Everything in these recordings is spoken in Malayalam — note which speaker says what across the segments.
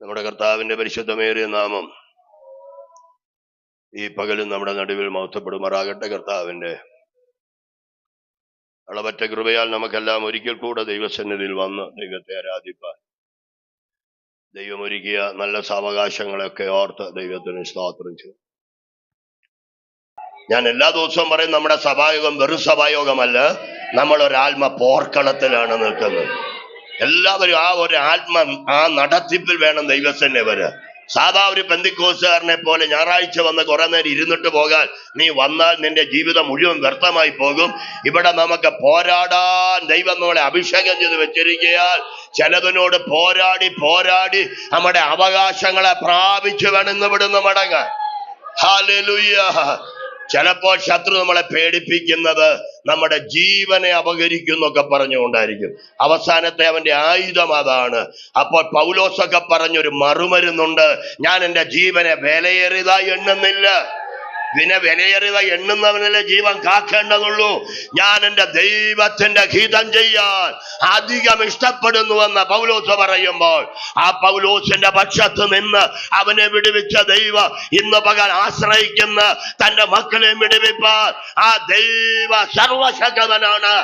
Speaker 1: നമ്മുടെ കർത്താവിന്റെ പരിശുദ്ധമേറിയ നാമം ഈ പകലും നമ്മുടെ നടുവിൽ മഹത്വപ്പെടുമാറാകട്ടെ. കർത്താവിന്റെ അളവറ്റ കൃപയാൽ നമുക്കെല്ലാം ഒരിക്കൽ കൂടെ ദൈവസന്നിധിയിൽ വന്ന് ദൈവത്തെ ആരാധിപ്പാൻ ദൈവമൊരുക്കിയ നല്ല സാവകാശങ്ങളൊക്കെ ഓർത്ത് ദൈവത്തിന് സ്തോത്രം ചെയ്യും. ഞാൻ എല്ലാ ദിവസവും പറയും, നമ്മുടെ സഭായോഗം വെറും സഭായോഗമല്ല, നമ്മളൊരാത്മ പോർക്കളത്തിലാണ് നിൽക്കുന്നത്. എല്ലാവരും ആ നടത്തിപ്പിൽ വേണം ദൈവസന്നെ വരാൻ. സാധാ ഒരു പെന്തിക്കോസുകാരനെ പോലെ ഞായറാഴ്ച വന്ന് കുറെ നേരം ഇരുന്നിട്ട് പോകാൻ നീ വന്നാൽ നിന്റെ ജീവിതം മുഴുവൻ വ്യർത്ഥമായി പോകും. ഇവിടെ നമുക്ക് പോരാടാൻ ദൈവം നമ്മളെ അഭിഷേകം ചെയ്ത് വെച്ചിരിക്കയാൽ ചിലതിനോട് പോരാടി നമ്മുടെ അവകാശങ്ങളെ പ്രാപിച്ചു വേണം ഇന്ന് ഇവിടുന്ന് മടങ്ങാൻ. ഹല്ലേലൂയ. ചിലപ്പോൾ ശത്രു നമ്മളെ പേടിപ്പിക്കുന്നത് നമ്മുടെ ജീവനെ അപഹരിക്കുന്നൊക്കെ പറഞ്ഞുകൊണ്ടായിരിക്കും. അവസാനത്തെ അവന്റെ ആയുധം അതാണ്. അപ്പോൾ പൗലോസൊക്കെ പറഞ്ഞൊരു മറുമരുന്നുണ്ട്, ഞാൻ എൻ്റെ ജീവനെ വിലയേറിയതായി എണ്ണുന്നില്ല. വിലയേറിയതായി എണ്ണുന്നവനല്ലേ ജീവൻ കാക്കേണ്ടതുള്ളൂ. ഞാൻ എൻ്റെ ദൈവത്തിന്റെ ഹിതം ചെയ്യാൻ അധികം ഇഷ്ടപ്പെടുന്നുവെന്ന് പൗലോസ് പറയുമ്പോൾ, ആ പൗലോസിന്റെ പക്ഷത്ത് നിന്ന് അവനെ വിടുവിച്ച ദൈവം ഇന്ന് പകൽ ആശ്രയിക്കുന്ന തന്റെ മക്കളെ വിടുവിപ്പാൻ ആ ദൈവ സർവശക്തനാണ്.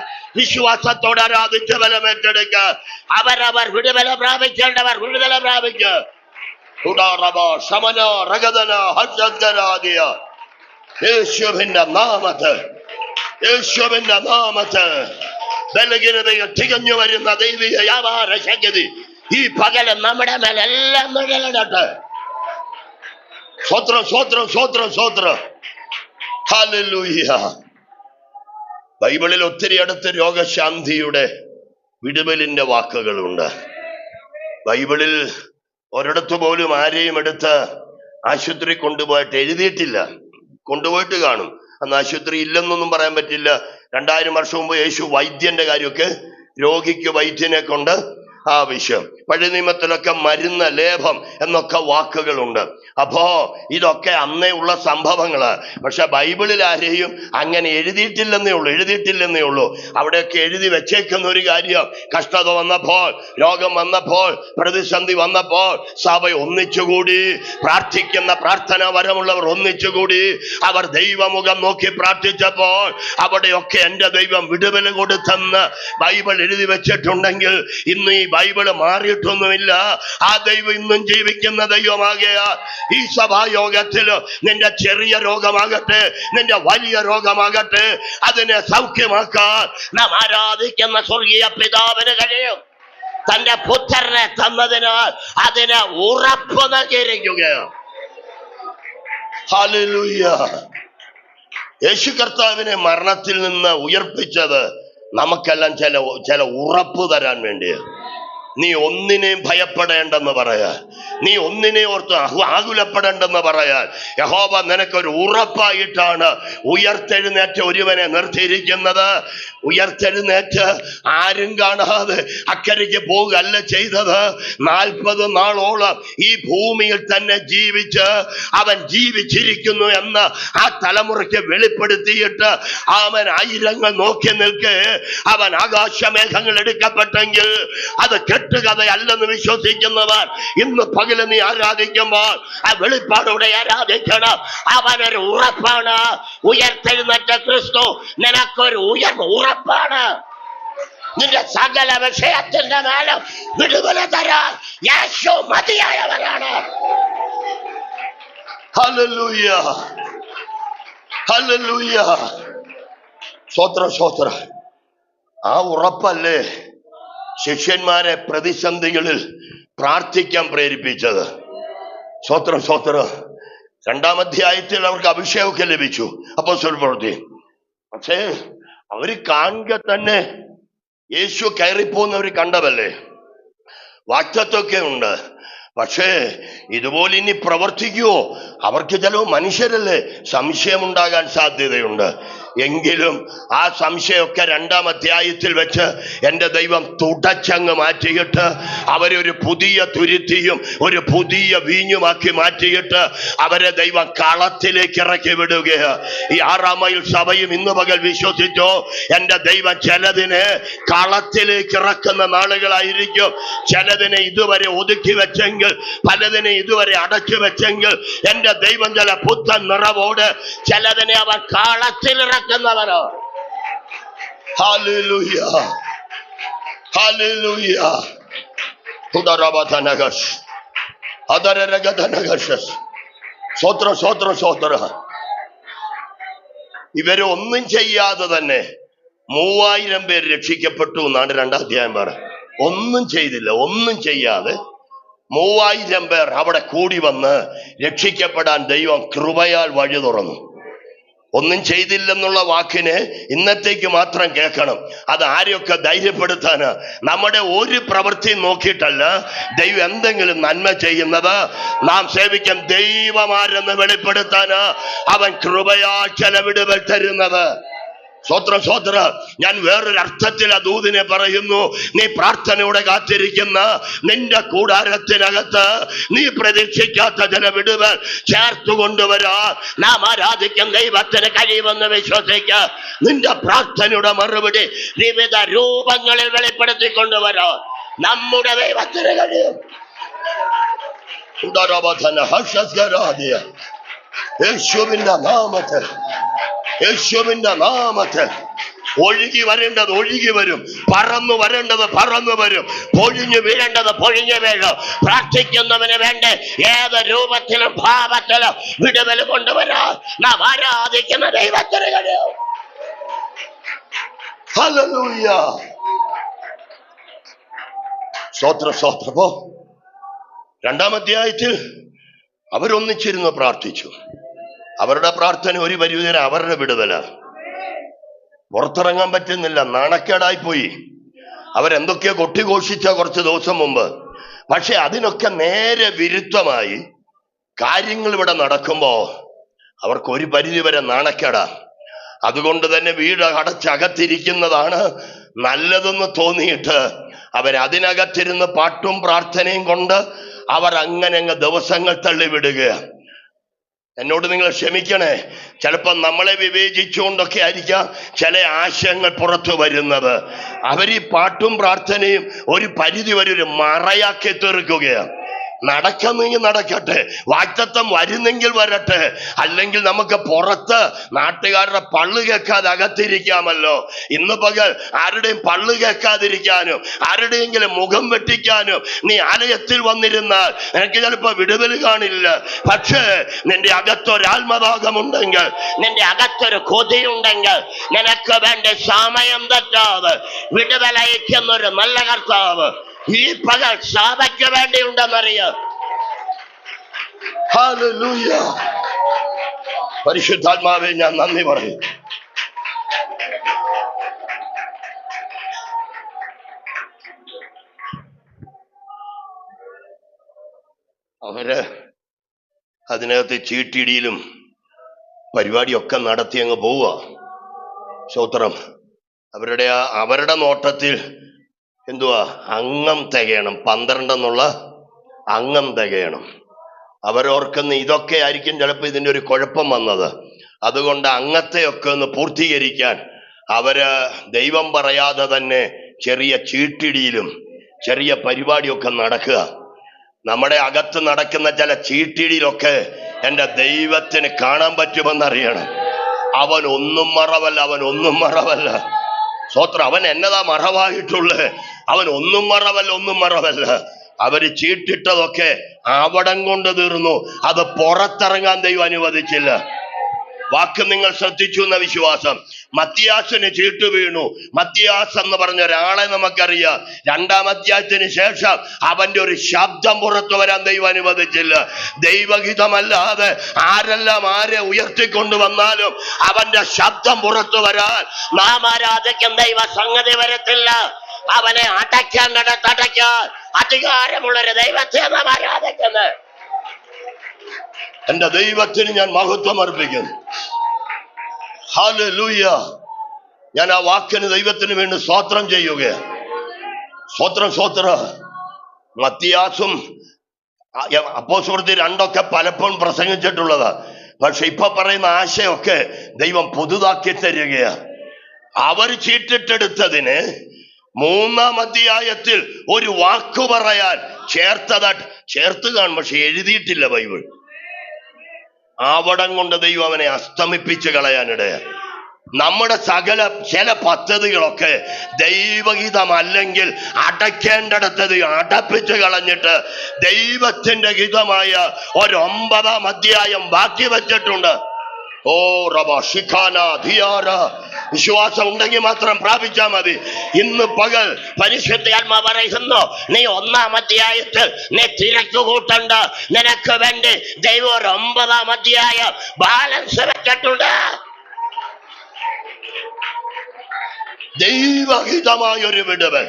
Speaker 1: വിശ്വാസത്തോടെ ആരാധിച്ച് ബലമേറ്റെടുക്ക. അവരവർ വിടുതല പ്രാപിക്കേണ്ടവർ വിടുതല പ്രാപിക്കുക. യേശുവിന്റെ നാമത്ത് ബലഹീനതകൾ തികഞ്ഞു വരുന്ന ദൈവിക വ്യാപാര ശക്തി ഈ പകല് നമ്മുടെ മേലെല്ലാം നിഴലിടട്ടെ. സ്വത്രം. ഹല്ലേലൂയ. ബൈബിളിൽ ഒത്തിരി അടുത്ത് രോഗശാന്തിയുടെ വിടുതലിന്റെ വാക്കുകളുണ്ട്. ബൈബിളിൽ ഒരിടത്ത് പോലും ആരെയും എടുത്ത് ആശുപത്രി കൊണ്ടുപോയിട്ട് എഴുതിയിട്ടില്ല. കൊണ്ടുപോയിട്ട് കാണും, അന്ന് ആശുപത്രി ഇല്ലെന്നൊന്നും പറയാൻ പറ്റില്ല. 2000 വർഷം മുമ്പ് യേശു വൈദ്യന്റെ കാര്യമൊക്കെ, രോഗിക്ക് വൈദ്യനെ കൊണ്ട് ആവശ്യം. പഴയ നിയമത്തിലൊക്കെ മരുന്ന്, ലേപം എന്നൊക്കെ വാക്കുകളുണ്ട്. അപ്പോ ഇതൊക്കെ അന്നേ ഉള്ള സംഭവങ്ങള്. പക്ഷെ ബൈബിളിൽ ആരെയും അങ്ങനെ എഴുതിയിട്ടില്ലെന്നേ ഉള്ളൂ. അവിടെയൊക്കെ എഴുതി വെച്ചേക്കുന്ന ഒരു കാര്യം, കഷ്ടത വന്നപ്പോൾ, രോഗം വന്നപ്പോൾ, പ്രതിസന്ധി വന്നപ്പോൾ സഭ ഒന്നിച്ചുകൂടി പ്രാർത്ഥിക്കുന്ന പ്രാർത്ഥനാ വരമുള്ളവർ ഒന്നിച്ചുകൂടി അവർ ദൈവമുഖം നോക്കി പ്രാർത്ഥിച്ചപ്പോൾ അവിടെയൊക്കെ എൻ്റെ ദൈവം വിടുതൽ കൊടുത്തെന്ന് ബൈബിൾ എഴുതി വെച്ചിട്ടുണ്ടെങ്കിൽ ഇന്ന് ഈ ബൈബിള് മാറിയിട്ടൊന്നുമില്ല. ആ ദൈവം ഇന്നും ജീവിക്കുന്ന ദൈവമാകയാൽ ഈ സഭായോഗത്തില് നിന്റെ ചെറിയ രോഗമാകട്ടെ, നിന്റെ വലിയ രോഗമാകട്ടെ, അതിനെ സൗഖ്യമാക്കാൻ നാം ആരാധിക്കുന്ന സ്വർഗീയ പിതാവിന് കഴിയും. തന്റെ പുത്രനെ തന്നതിനാൽ അതിനെ ഉറപ്പ് നൽകിയിരിക്കുകയാണ്. ഹല്ലേലൂയ. യേശു കർത്താവിനെ മരണത്തിൽ നിന്ന് ഉയർപ്പിച്ചത് നമുക്കെല്ലാം ചില ഉറപ്പ് തരാൻ വേണ്ടിയാണ്. നീ ഒന്നിനെയും ഭയപ്പെടേണ്ടെന്ന് പറയാൻ, നീ ഒന്നിനെ ഓർത്ത് ആകുലപ്പെടേണ്ടെന്ന് പറയാൻ യഹോവ നിനക്കൊരു ഉറപ്പായിട്ടാണ് ഉയർത്തെഴുന്നേറ്റ ഒരുവനെ നിർത്തിയിരിക്കുന്നത്. ഉയർത്തെഴുന്നേറ്റ് ആരും കാണാതെ അക്കരയ്ക്ക് പോകുകയല്ല ചെയ്തത്. 40 നാളോളം ഈ ഭൂമിയിൽ തന്നെ ജീവിച്ച് അവൻ ജീവിച്ചിരിക്കുന്നു എന്ന് ആ തലമുറയ്ക്ക് വെളിപ്പെടുത്തിയിട്ട് അവൻ ആയിരങ്ങൾ നോക്കി നിൽക്കെ അവൻ ആകാശമേഘങ്ങൾ എടുക്കപ്പെട്ടെങ്കിൽ അത് കെട്ടുകഥയല്ലെന്ന് വിശ്വസിക്കുന്നവർ ഇന്ന് പകല് നീ ആരാധിക്കുമ്പോൾ ആ വെളിപ്പാടോടെ ആരാധിക്കണം. അവനൊരു ഉറപ്പാണ്. ഉയർത്തെഴുന്നേറ്റ ക്രിസ്തു നിനക്കൊരു ഉറപ്പാണ്. നിന്റെ സകല വിഷയത്തിന്റെ മേലും വിടുതല തരാൻ യേശു മതിയായവരാണ്. ഹല്ലേലൂയ. ഹല്ലേലൂയ. സ്വത്രം. ആ ഉറപ്പല്ലേ ശിഷ്യന്മാരെ പ്രതിസന്ധികളിൽ പ്രാർത്ഥിക്കാൻ പ്രേരിപ്പിച്ചത്. സ്വത്രം. 2-ാം അധ്യായത്തിൽ അവർക്ക് അഭിഷേകമൊക്കെ ലഭിച്ചു, അപ്പോസ്തല പ്രവൃത്തി. പക്ഷേ അവര് കാണുക തന്നെ യേശു കയറിപ്പോന്നവർ കണ്ടതല്ലേ. വാഗ്ദത്തമൊക്കെ ഉണ്ട്, പക്ഷേ ഇതുപോലെ ഇനി പ്രവർത്തിക്കുവോ? അവർക്ക് ചിലവ് മനുഷ്യരല്ലേ, സംശയമുണ്ടാകാൻ സാധ്യതയുണ്ട്. എങ്കിലും ആ സംശയമൊക്കെ 2-ാം അധ്യായത്തിൽ വെച്ച് എൻ്റെ ദൈവം തുടച്ചങ്ങ് മാറ്റിയിട്ട് അവരെ ഒരു പുതിയ തുരുത്തിയും ഒരു പുതിയ വീഞ്ഞുമാക്കി മാറ്റിയിട്ട് അവരെ ദൈവം കളത്തിലേക്ക് ഇറക്കി വിടുകയാണ്. ഈ 6-ാം മൈൽ സഭയും ഇന്ന് പകൽ വിശ്വസിച്ചോ, എൻ്റെ ദൈവം ചിലതിനെ കളത്തിലേക്ക് ഇറക്കുന്ന നാളുകളായിരിക്കും. ചിലതിനെ ഇതുവരെ ഒതുക്കി വെച്ചെങ്കിൽ, പലതിനെ ഇതുവരെ അടച്ചു വെച്ചെങ്കിൽ, എൻ്റെ ദൈവം ചില പുത്തൻ നിറവോട് ചിലതിനെ അവൻ കളത്തിൽ ഇറക്കുന്നവനോ. Hallelujah, hallelujah. ഉദരബതനഗസ് അദരരഗതനഗസ്. സ്വോത്രം സ്വോത്രം സ്വോത്ര. ഇവരെ ഒന്നും ചെയ്യാതെ തന്നെ 3000 പേര് രക്ഷിക്കപ്പെട്ടു എന്നാണ് 2-ാം അധ്യായം പറ. ഒന്നും ചെയ്തില്ല, ഒന്നും ചെയ്യാതെ 3000 പേർ അവിടെ കൂടി വന്ന് രക്ഷിക്കപ്പെടാൻ ദൈവം കൃപയാൽ വഴി തുറന്നു. ഒന്നും ചെയ്തില്ലെന്നുള്ള വാക്കിന് ഇന്നത്തേക്ക് മാത്രം കേൾക്കണം. അത് ആരെയൊക്കെ ധൈര്യപ്പെടുത്താന്? നമ്മുടെ ഒരു പ്രവൃത്തി നോക്കിയിട്ടല്ല ദൈവം എന്തെങ്കിലും നന്മ ചെയ്യുന്നത്. നാം സേവിക്കാൻ ദൈവമാരെന്ന് വെളിപ്പെടുത്താന് അവൻ കൃപയാൽ ചില വിടുതൽ തരുന്നത്. സ്വോത്ര സ്വോത്ര. ഞാൻ വേറൊരു അർത്ഥത്തിൽ ആ ദൂതിനെ പറയുന്നു. നീ പ്രാർത്ഥനയോടെ കാത്തിരിക്കുന്ന നിന്റെ കൂടാരത്തിനകത്ത് നീ പ്രതീക്ഷിക്കാത്ത ചില വിടുതൽ ചേർത്തു കൊണ്ടുവരാ നാം ആരാധിക്കും ദൈവത്തിന് കഴിയുമെന്ന് വിശ്വസിക്ക. നിന്റെ പ്രാർത്ഥനയുടെ മറുപടി വിവിധ രൂപങ്ങളിൽ വെളിപ്പെടുത്തിക്കൊണ്ടുവരാ നമ്മുടെ ദൈവത്തിന് കഴിയും. യേശുവിന്റെ നാമത്തിൽ, യേശുവിന്റെ നാമത്തിൽ ഒഴുകി വരേണ്ടത് ഒഴുകി വരും, പറന്നു വരേണ്ടത് പറന്നു വരും, പൊഴിഞ്ഞു വീഴേണ്ടത് പൊഴിഞ്ഞു വീഴും. പ്രാർത്ഥിക്കുന്നവന് വേണ്ട ഏത് രൂപത്തിലും ഭാവത്തിലും വിടുതൽ കൊണ്ടുവരാൻ നാം ആരാധിക്കുന്ന ദൈവത്തിന് കഴിയും. ഹല്ലേലൂയ. സ്തോത്ര സ്തോത്രമോ. 2-ാം അധ്യായത്തിൽ അവരൊന്നിച്ചിരുന്ന് പ്രാർത്ഥിച്ചു. അവരുടെ പ്രാർത്ഥന ഒരു പരിധിവരെ അവരുടെ വിടുതല. പുറത്തിറങ്ങാൻ പറ്റുന്നില്ല, നാണക്കേടായി പോയി. അവരെന്തൊക്കെയോ കൊട്ടിഘോഷിച്ച കുറച്ച് ദിവസം മുമ്പ്. പക്ഷെ അതിനൊക്കെ നേരെ വിരുദ്ധമായി കാര്യങ്ങൾ ഇവിടെ നടക്കുമ്പോ അവർക്ക് ഒരു പരിധിവരെ നാണക്കേടാ. അതുകൊണ്ട് തന്നെ വീട് അടച്ചകത്തിരിക്കുന്നതാണ് നല്ലതെന്ന് തോന്നിയിട്ട് അവരതിനകത്തിരുന്ന് പാട്ടും പ്രാർത്ഥനയും കൊണ്ട് അവർ അങ്ങനെ അങ്ങ് ദിവസങ്ങൾ തള്ളിവിടുകയാണ്. എന്നോട് നിങ്ങൾ ക്ഷമിക്കണേ. ചിലപ്പോൾ നമ്മളെ വിവേചിച്ചുകൊണ്ടൊക്കെ ആയിരിക്കാം ചില ആശയങ്ങൾ പുറത്തു വരുന്നത്. അവരീ പാട്ടും പ്രാർത്ഥനയും ഒരു പരിധി വരെ ഒരു മറയാക്കി തീർക്കുകയാണ്. നടക്കുന്നെങ്കിൽ നടക്കട്ടെ, വാഗ്ദത്തം വരുന്നെങ്കിൽ വരട്ടെ, അല്ലെങ്കിൽ നമുക്ക് പുറത്ത് നാട്ടുകാരുടെ പള്ളു കേൾക്കാതെ അകത്തിരിക്കാമല്ലോ. ഇന്ന് പകൽ ആരുടെയും പള്ളു കേൾക്കാതിരിക്കാനും ആരുടെയെങ്കിലും മുഖം വെട്ടിക്കാനും നീ ആലയത്തിൽ വന്നിരുന്നാൽ നിനക്ക് ചിലപ്പോ വിടുതൽ കാണില്ല. പക്ഷേ നിന്റെ അകത്തൊരാത്മഭാഗമുണ്ടെങ്കിൽ, നിന്റെ അകത്തൊരു കൊതിയുണ്ടെങ്കിൽ, നിനക്ക് വേണ്ട സമയം തെറ്റാതെ വിടുതലയക്കുന്നൊരു നല്ല കർത്താവ് ഈ പകൽ സഭയ്ക്ക് വേണ്ടിയുണ്ടെന്നറിയാം. ഹല്ലേലൂയ. പരിശുദ്ധാത്മാവേ, ഞാൻ നന്ദി പറയും. അവര് അതിനകത്ത് ചീട്ടിടിയിലും പരിപാടിയൊക്കെ നടത്തി അങ്ങ് പോവുക. സ്തോത്രം. അവരുടെ നോട്ടത്തിൽ എന്തുവാ, അംഗം തികയണം, 12 എന്നുള്ള അംഗം തികയണം. അവരോർക്കുന്ന ഇതൊക്കെ ആയിരിക്കും ചിലപ്പോൾ ഇതിൻ്റെ ഒരു കുഴപ്പം വന്നത്. അതുകൊണ്ട് അംഗത്തെയൊക്കെ ഒന്ന് പൂർത്തീകരിക്കാൻ അവര് ദൈവം പറയാതെ തന്നെ ചെറിയ ചീട്ടിടിയിലും ചെറിയ പരിപാടിയൊക്കെ നടക്കുക. നമ്മുടെ അകത്ത് നടക്കുന്ന ചില ചീട്ടിടിയിലൊക്കെ എൻ്റെ ദൈവത്തിന് കാണാൻ പറ്റുമെന്നറിയണം. അവൻ ഒന്നും മറവല്ല, അവൻ ഒന്നും മറവല്ല. സ്വോത്രം. അവൻ എന്നതാ മറവായിട്ടുള്ളത്? അവൻ ഒന്നും മറവല്ല, ഒന്നും മറവല്ല. അവര് ചീട്ടിട്ടതൊക്കെ അവിടം കൊണ്ട് തീർന്നു. അത് പുറത്തിറങ്ങാൻ ദൈവം അനുവദിച്ചില്ല. വാക്ക് നിങ്ങൾ ശ്രദ്ധിച്ചു എന്ന വിശ്വാസം. മത്തിയാസിന് ചീട്ട് വീണു. മത്തിയാസ് എന്ന് പറഞ്ഞ ഒരാളെ നമുക്കറിയാം. 2-ാം അധ്യായത്തിന് ശേഷം അവന്റെ ഒരു ശബ്ദം പുറത്തു വരാൻ ദൈവം അനുവദിച്ചില്ല. ദൈവഹിതമല്ലാതെ ആരെല്ലാം ആരെ ഉയർത്തിക്കൊണ്ടുവന്നാലും അവന്റെ ശബ്ദം പുറത്തു വരാൻ നാം ആരാധിക്കും ദൈവ സംഗതി വരത്തില്ല. അവനെ അടയ്ക്കാൻ അധികാരമുള്ളൊരു ദൈവത്തെ നാം ആരാധിക്കുന്നത്. എന്റെ ദൈവത്തിന് ഞാൻ മഹത്വം അർപ്പിക്കുന്നു. ഹല്ലേലൂയ. ഞാൻ ആ വാക്കിന് ദൈവത്തിന് വേണ്ടി സ്തോത്രം ചെയ്യുക. സ്തോത്രം സ്തോത്രം. മത്തിയാസും അപ്പോസ്തലർ രണ്ടൊക്കെ പലപ്പോഴും പ്രസംഗിച്ചിട്ടുള്ളതാ. പക്ഷെ ഇപ്പൊ പറയുന്ന ആശയമൊക്കെ ദൈവം പുതുതാക്കി തരികയാ. അവർ ചീട്ടിട്ടെടുത്തതിന് 3-ാം അധ്യായത്തിൽ ഒരു വാക്കു പറയാൻ ചേർത്ത് കാണും, പക്ഷെ എഴുതിയിട്ടില്ല ബൈബിൾ. ആവടം കൊണ്ട് ദൈവം അവനെ അസ്തമിപ്പിച്ച് കളയാനിടയാ. നമ്മുടെ ചില പദ്ധതികളൊക്കെ ദൈവഹിതമല്ലെങ്കിൽ അടയ്ക്കേണ്ടിടത്തത് അടപ്പിച്ച് കളഞ്ഞിട്ട് ദൈവത്തിന്റെ ഹിതമായ 9-ാം അധ്യായം ബാക്കി വെച്ചിട്ടുണ്ട്. ഓ റബ ഷിഖാന ധിയാര. വിശ്വാസം ഉണ്ടെങ്കിൽ മാത്രം പ്രാപിച്ചാൽ മതി. ഇന്ന് പകൽ പരിശുദ്ധാത്മാവ് പറയുന്നു, നീ 1-ാം അധ്യായത്തിൽ നീ തിരക്ക് കൂട്ടണ്ട. നിനക്ക് വേണ്ടി ദൈവം 9-ാം അധ്യായം ബാലൻസ് വെച്ചിട്ടുണ്ട്. ദൈവഹിതമായൊരു വിടുവൽ.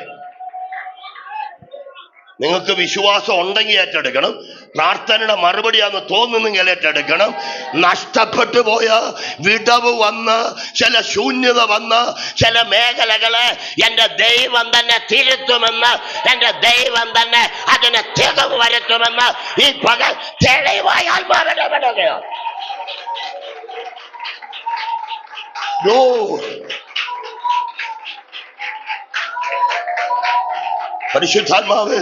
Speaker 1: നിങ്ങൾക്ക് വിശ്വാസം ഉണ്ടെങ്കിൽ ഏറ്റെടുക്കണം. പ്രാർത്ഥനയുടെ മറുപടിയാന്ന് തോന്നുന്നെങ്കിൽ ഏറ്റെടുക്കണം. നഷ്ടപ്പെട്ടു പോയ വിടവ് വന്ന് ചില ശൂന്യത വന്ന് ചില മേഖലകളെ എന്റെ ദൈവം തന്നെ തിരുത്തുമെന്ന്, എന്റെ ദൈവം തന്നെ അതിനെ തികവ് വരുത്തുമെന്ന് ഈ പകൽ തെളിവായി ആത്മാവിനെ വിടുകയാണ്. പരിശുദ്ധാത്മാവ്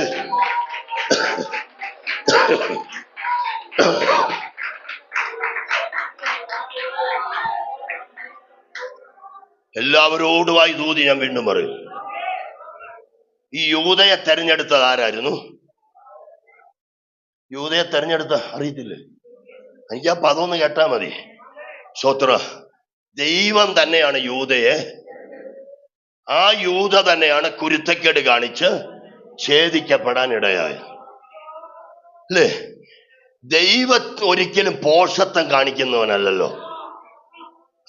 Speaker 1: എല്ലാവരോടുമായി ദൂതി ഞാൻ വീണ്ടും പറയും. ഈ യൂദയെ തെരഞ്ഞെടുത്തത് ആരായിരുന്നു? യൂദയെ തെരഞ്ഞെടുത്ത അറിയത്തില്ലേ? എനിക്ക് ആ പദമൊന്ന് കേട്ടാ മതി. സ്തോത്ര. ദൈവം തന്നെയാണ് യൂദയെ, ആ യൂദ തന്നെയാണ് കുരുത്തക്കേട് കാണിച്ച് ഛേദിക്കപ്പെടാൻ ഇടയായത് അല്ലേ? ദൈവം ഒരിക്കലും പോഷത്വം കാണിക്കുന്നവനല്ലോ.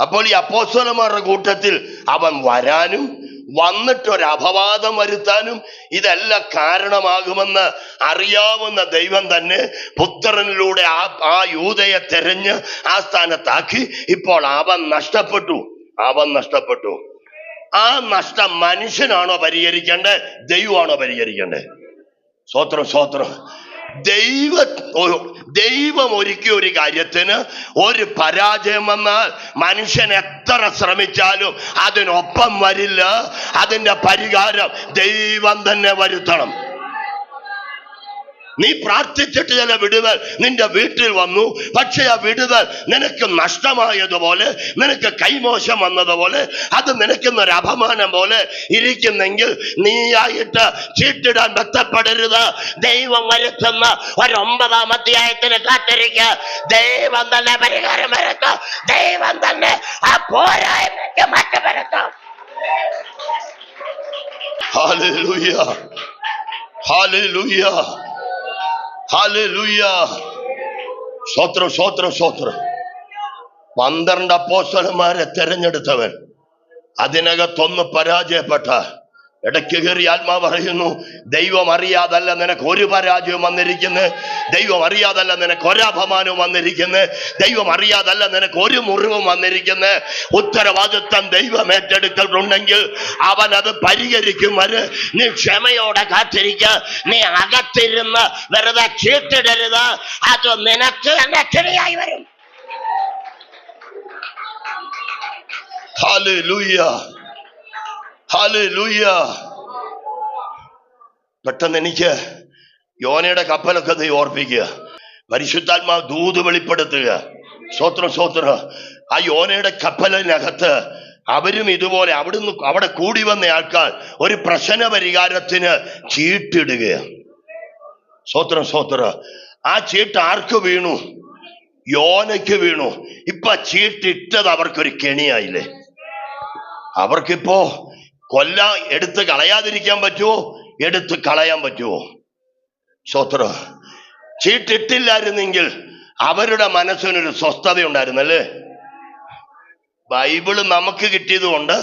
Speaker 1: അപ്പോൾ ഈ അപ്പോസ്തലന്മാരുടെ കൂട്ടത്തിൽ അവൻ വരാനും വന്നിട്ടൊരു അപവാദം വരുത്താനും ഇതെല്ലാം കാരണമാകുമെന്ന് അറിയാവുന്ന ദൈവം തന്നെ പുത്രനിലൂടെ ആ യൂദയെ തെരഞ്ഞ് ആ സ്ഥാനത്താക്കി. ഇപ്പോൾ അവൻ നഷ്ടപ്പെട്ടു. ആ നഷ്ടം മനുഷ്യനാണോ പരിഹരിക്കേണ്ടത്? ദൈവമാണോ പരിഹരിക്കേണ്ടത്? സ്തോത്രം. ദൈവം ഒരുക്കിയ ഒരു കാര്യത്തിന് ഒരു പരാജയം വന്നാൽ മനുഷ്യൻ എത്ര ശ്രമിച്ചാലും അതിനൊപ്പം വരില്ല. അതിന്റെ പരിഹാരം ദൈവം തന്നെ വരുത്തണം. നീ പ്രാർത്ഥിച്ചിട്ട് ചില വിടുതൽ നിന്റെ വീട്ടിൽ വന്നു, പക്ഷെ ആ വിടുതൽ നിനക്ക് നഷ്ടമായതുപോലെ, നിനക്ക് കൈമോശം വന്നതുപോലെ, അത് നിനക്കുന്നൊരു അപമാനം പോലെ ഇരിക്കുന്നെങ്കിൽ നീയായിട്ട് ചീട്ടിടാൻ ബന്ധപ്പെടരുത്. ദൈവം വരുത്തുന്ന 9-ാം അധ്യായത്തിന് കാത്തിരിക്കുക. ദൈവം തന്നെ പരിഹാരം വരുത്തും. ദൈവം തന്നെ ആ പോരായ്മയ്ക്ക് മാറ്റം വരുത്തും. Hallelujah, hallelujah, hallelujah. സ്തോത്രം. 12 അപ്പോസ്തലന്മാരെ തെരഞ്ഞെടുത്തവൻ അതിനകത്തൊന്ന് പരാജയപ്പെട്ട ഇടയ്ക്ക് കയറി ആത്മാവ് പറയുന്നു, ദൈവം അറിയാതല്ല നിനക്ക് ഒരു പരാജയവും വന്നിരിക്കുന്നത്. ദൈവം അറിയാതല്ല നിനക്ക് ഒരപമാനവും വന്നിരിക്കുന്നത്. ദൈവം അറിയാതല്ല നിനക്ക് ഒരു മുറിവും വന്നിരിക്കുന്നത്. ഉത്തരവാദിത്വം ദൈവം ഏറ്റെടുത്തിട്ടുണ്ടെങ്കിൽ അവൻ അത് പരിഹരിക്കും. വരെ നീ ക്ഷമയോടെ കാത്തിരിക്ക. നീ അകത്തിരുന്ന് വെറുതെ ചീട്ടിടരുത്. അത് നിനക്ക് തന്നെ ശരിയായി വരും. Hallelujah, hallelujah. പെട്ടെന്ന് എനിക്ക് യോനയുടെ കപ്പലൊക്കെ നീ ഓർപ്പിക്കുക. പരിശുദ്ധാത്മാവ് ദൂത് വെളിപ്പെടുത്തുക. സ്തോത്രം. ആ യോനയുടെ കപ്പലിനകത്ത് അവരും ഇതുപോലെ അവിടെ കൂടി വന്ന ആൾക്കാർ ഒരു പ്രശ്ന പരിഹാരത്തിന് ചീട്ടിടുകയാണ്. സ്തോത്രം. ആ ചീട്ട് ആർക്ക് വീണു? യോനയ്ക്ക് വീണു. ഇപ്പൊ ചീട്ടിട്ടത് അവർക്കൊരു കെണിയായില്ലേ? അവർക്കിപ്പോ എടുത്ത് കളയാതിരിക്കാൻ പറ്റുമോ? എടുത്ത് കളയാൻ പറ്റുമോ? സ്തോത്രം. ചീട്ടിട്ടില്ലായിരുന്നെങ്കിൽ അവരുടെ മനസ്സിനൊരു സ്വസ്ഥത ഉണ്ടായിരുന്നല്ലേ? ബൈബിള് നമുക്ക് കിട്ടിയത് കൊണ്ട്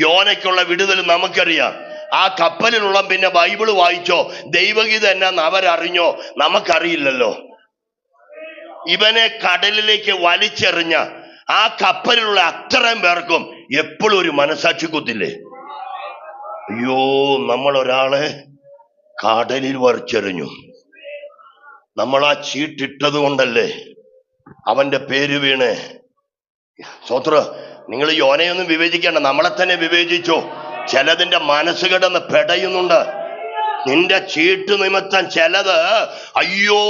Speaker 1: യോനയ്ക്കുള്ള വിടുതൽ നമുക്കറിയാം. ആ കപ്പലിലുള്ള പിന്നെ ബൈബിള് വായിച്ചോ ദൈവഗീത എന്നാന്ന് അവരറിഞ്ഞോ നമുക്കറിയില്ലല്ലോ. ഇവനെ കടലിലേക്ക് വലിച്ചെറിഞ്ഞ ആ കപ്പലിലുള്ള അത്രയും പേർക്കും എപ്പോഴും ഒരു മനസാക്ഷി കുത്തില്ലേ? അയ്യോ, നമ്മൾ ഒരാളെ കടലിൽ വരച്ചെറിഞ്ഞു, നമ്മൾ ആ ചീട്ടിട്ടത് കൊണ്ടല്ലേ അവന്റെ പേര് വീണ്. സ്വത്ര നിങ്ങൾ യോനയൊന്നും വിവേചിക്കണ്ട, നമ്മളെ തന്നെ വിവേചിച്ചോ. ചിലതിന്റെ മനസ്സ് കിടന്ന് പെടയുന്നുണ്ട്. നിന്റെ ചീട്ട് നിമിത്തം ചിലത്, അയ്യോ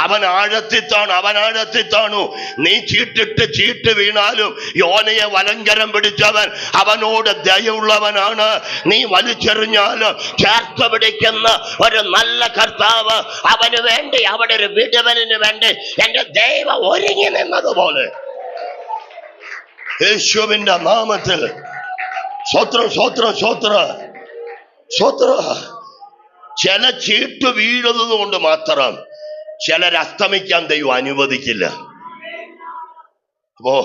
Speaker 1: അവൻ ആഴത്തിത്താണു. നീ ചീട്ട് വീണാലും യോനയെ വലങ്കരം പിടിച്ചവൻ അവനോട് ദയുള്ളവനാണ്. നീ വലിച്ചെറിഞ്ഞാലും ചേർത്ത് പിടിക്കുന്ന ഒരു നല്ല കർത്താവ്. അവന് വേണ്ടി, അവിടെ ഒരു വിടുവലിന് വേണ്ടി എന്റെ ദൈവം ഒരുങ്ങി നിന്നതുപോലെ യേശുവിന്റെ നാമത്തിൽ സ്വത്ര. ചില ചീട്ട് വീഴുന്നത് കൊണ്ട് മാത്രം ചിലർ അസ്തമിക്കാൻ ദൈവം അനുവദിക്കില്ല. അപ്പോ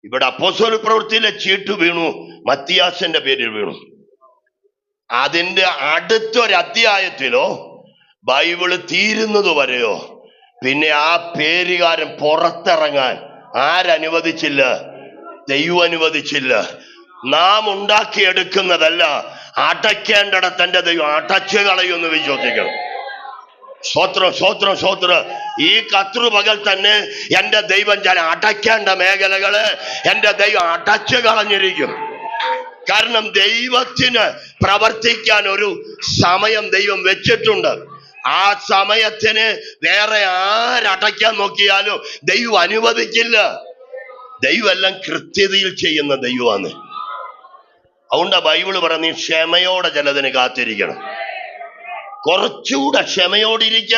Speaker 1: ഇവിടെ അപ്പോസ്തല പ്രവൃത്തിയിലെ ചീട്ട് വീണു, മത്തിയാസിന്റെ പേരിൽ വീണു. അതിന്റെ അടുത്തൊരു അധ്യായത്തിലോ ബൈബിള് തീരുന്നത് വരെയോ പിന്നെ ആ പേരുകാരൻ പുറത്തിറങ്ങാൻ ആരനുവദിച്ചില്ല? ദൈവം അനുവദിച്ചില്ല. നാം ഉണ്ടാക്കിയെടുക്കുന്നതല്ല, അടയ്ക്കേണ്ടിടത്ത് എന്റെ ദൈവം അടച്ചു കളയുമെന്ന് വിശ്വസിക്കണം. സ്വത്രം. ഈ കത്രുപകൽ തന്നെ എന്റെ ദൈവം ഞാൻ അടയ്ക്കേണ്ട മേഖലകള് എന്റെ ദൈവം അടച്ചു കളഞ്ഞിരിക്കും. കാരണം ദൈവത്തിന് പ്രവർത്തിക്കാൻ ഒരു സമയം ദൈവം വെച്ചിട്ടുണ്ട്. ആ സമയത്തിന് വേറെ ആരടയ്ക്കാൻ നോക്കിയാലും ദൈവം അനുവദിക്കില്ല. ദൈവം എല്ലാം കൃത്യതയിൽ ചെയ്യുന്ന ദൈവമാണ്. അതുകൊണ്ടാ ബൈബിള് പറഞ്ഞ നീ ക്ഷമയോടെ ചിലതിന് കാത്തിരിക്കണം. കുറച്ചുകൂടെ ക്ഷമയോടിരിക്ക.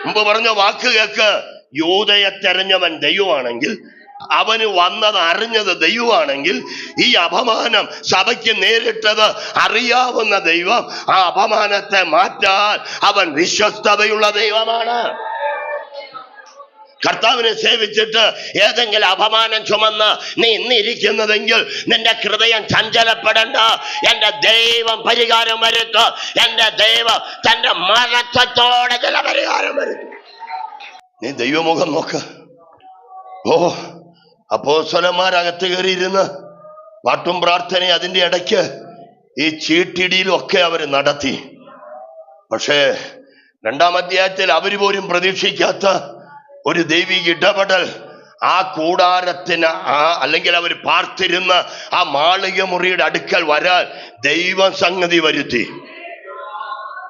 Speaker 1: മുമ്പ് പറഞ്ഞ വാക്ക് കേക്ക്. യൂദയെ തെരഞ്ഞവൻ ദൈവമാണെങ്കിൽ, അവന് വന്നത് അറിഞ്ഞത് ദൈവമാണെങ്കിൽ, ഈ അപമാനം സഭയ്ക്ക് നേരിട്ടത് അറിയാവുന്ന ദൈവം ആ അപമാനത്തെ മാറ്റാൻ അവൻ വിശ്വസ്തതയുള്ള ദൈവമാണ്. കർത്താവിനെ സേവിച്ചിട്ട് ഏതെങ്കിലും അപമാനം ചുമന്ന് നീ ഇന്നിരിക്കുന്നതെങ്കിൽ നിന്റെ ഹൃദയം ചഞ്ചലപ്പെടണ്ട. എന്റെ ദൈവം പരിഹാരം വരുത്തും. എന്റെ ദൈവം തന്റെ മഹത്വത്തോടെ ചില പരിഹാരം വരുത്തും. നീ ദൈവമുഖം നോക്ക്. അപ്പോസ്തലന്മാരകത്ത് കയറിയിരുന്ന് പാട്ടും പ്രാർത്ഥനയും അതിന്റെ ഇടയ്ക്ക് ഈ ചീട്ടിടിയിലും ഒക്കെ അവര് നടത്തി. പക്ഷേ 2-ാം അധ്യായത്തിൽ അവര് പോലും പ്രതീക്ഷിക്കാത്ത ഒരു ദൈവിക ഇടപെടൽ ആ കൂടാരത്തിന്, അല്ലെങ്കിൽ അവർ പാർത്തിരുന്ന ആ മാളിക മുറിയുടെ അടുക്കൽ വരാൻ ദൈവം സംഗതി വരുത്തി.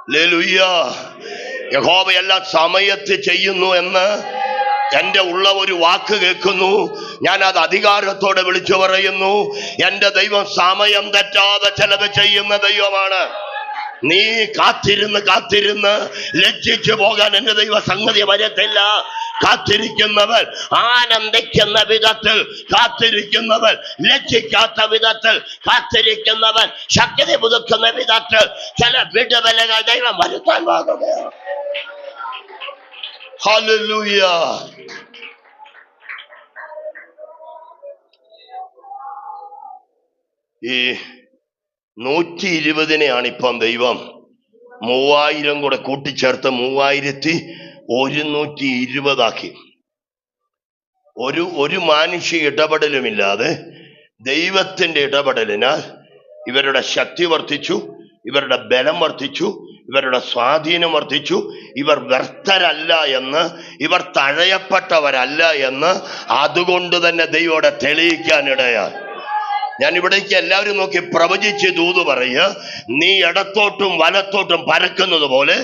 Speaker 1: ഹല്ലേലൂയ. യഹോവ എല്ലാം സമയത്ത് ചെയ്യുന്നു എന്ന് എന്റെ ഉള്ള ഒരു വാക്ക് കേൾക്കുന്നു. ഞാൻ അത് അധികാരത്തോടെ വിളിച്ചു പറയുന്നു. എന്റെ ദൈവം സമയം തെറ്റാതെ ചിലത് ചെയ്യുന്ന ദൈവമാണ്. നീ കാത്തിരുന്ന് ലജ്ജിച്ചു പോകാൻ എന്റെ ദൈവ സംഗതി വരത്തില്ല. കാത്തിരിക്കുന്നവൻ ആനന്ദിക്കുന്ന വിധത്തിൽ, കാത്തിരിക്കുന്നവൻ ലജ്ജിക്കാത്ത വിധത്തിൽ, കാത്തിരിക്കുന്നവൻ ശക്തി പുതുക്കുന്ന വിധത്തിൽ ചില വിടുതലുകൾ ദൈവം വരുത്താൻ പോകുകയാണ്. ഹല്ലേലൂയ. ഈ 120-നെയാണ് ഇപ്പം ദൈവം 3000 കൂടെ കൂട്ടിച്ചേർത്ത് 3120 ഒരു മാനുഷിക ഇടപെടലുമില്ലാതെ ദൈവത്തിന്റെ ഇടപെടലിനാൽ ഇവരുടെ ശക്തി വർദ്ധിച്ചു, ഇവരുടെ ബലം വർദ്ധിച്ചു, ഇവരുടെ സ്വാധീനം വർദ്ധിച്ചു. ഇവർ വ്യർത്ഥരല്ല എന്ന്, ഇവർ തഴയപ്പെട്ടവരല്ല എന്ന് അതുകൊണ്ട് തന്നെ ദൈവോടെ തെളിയിക്കാനിടയായി. ഞാൻ ഇവിടേക്ക് എല്ലാവരും നോക്കി പ്രവചിച്ച് ദൂത് പറയുക. നീ ഇടത്തോട്ടും വലത്തോട്ടും പരക്കുന്നത് പോലെ,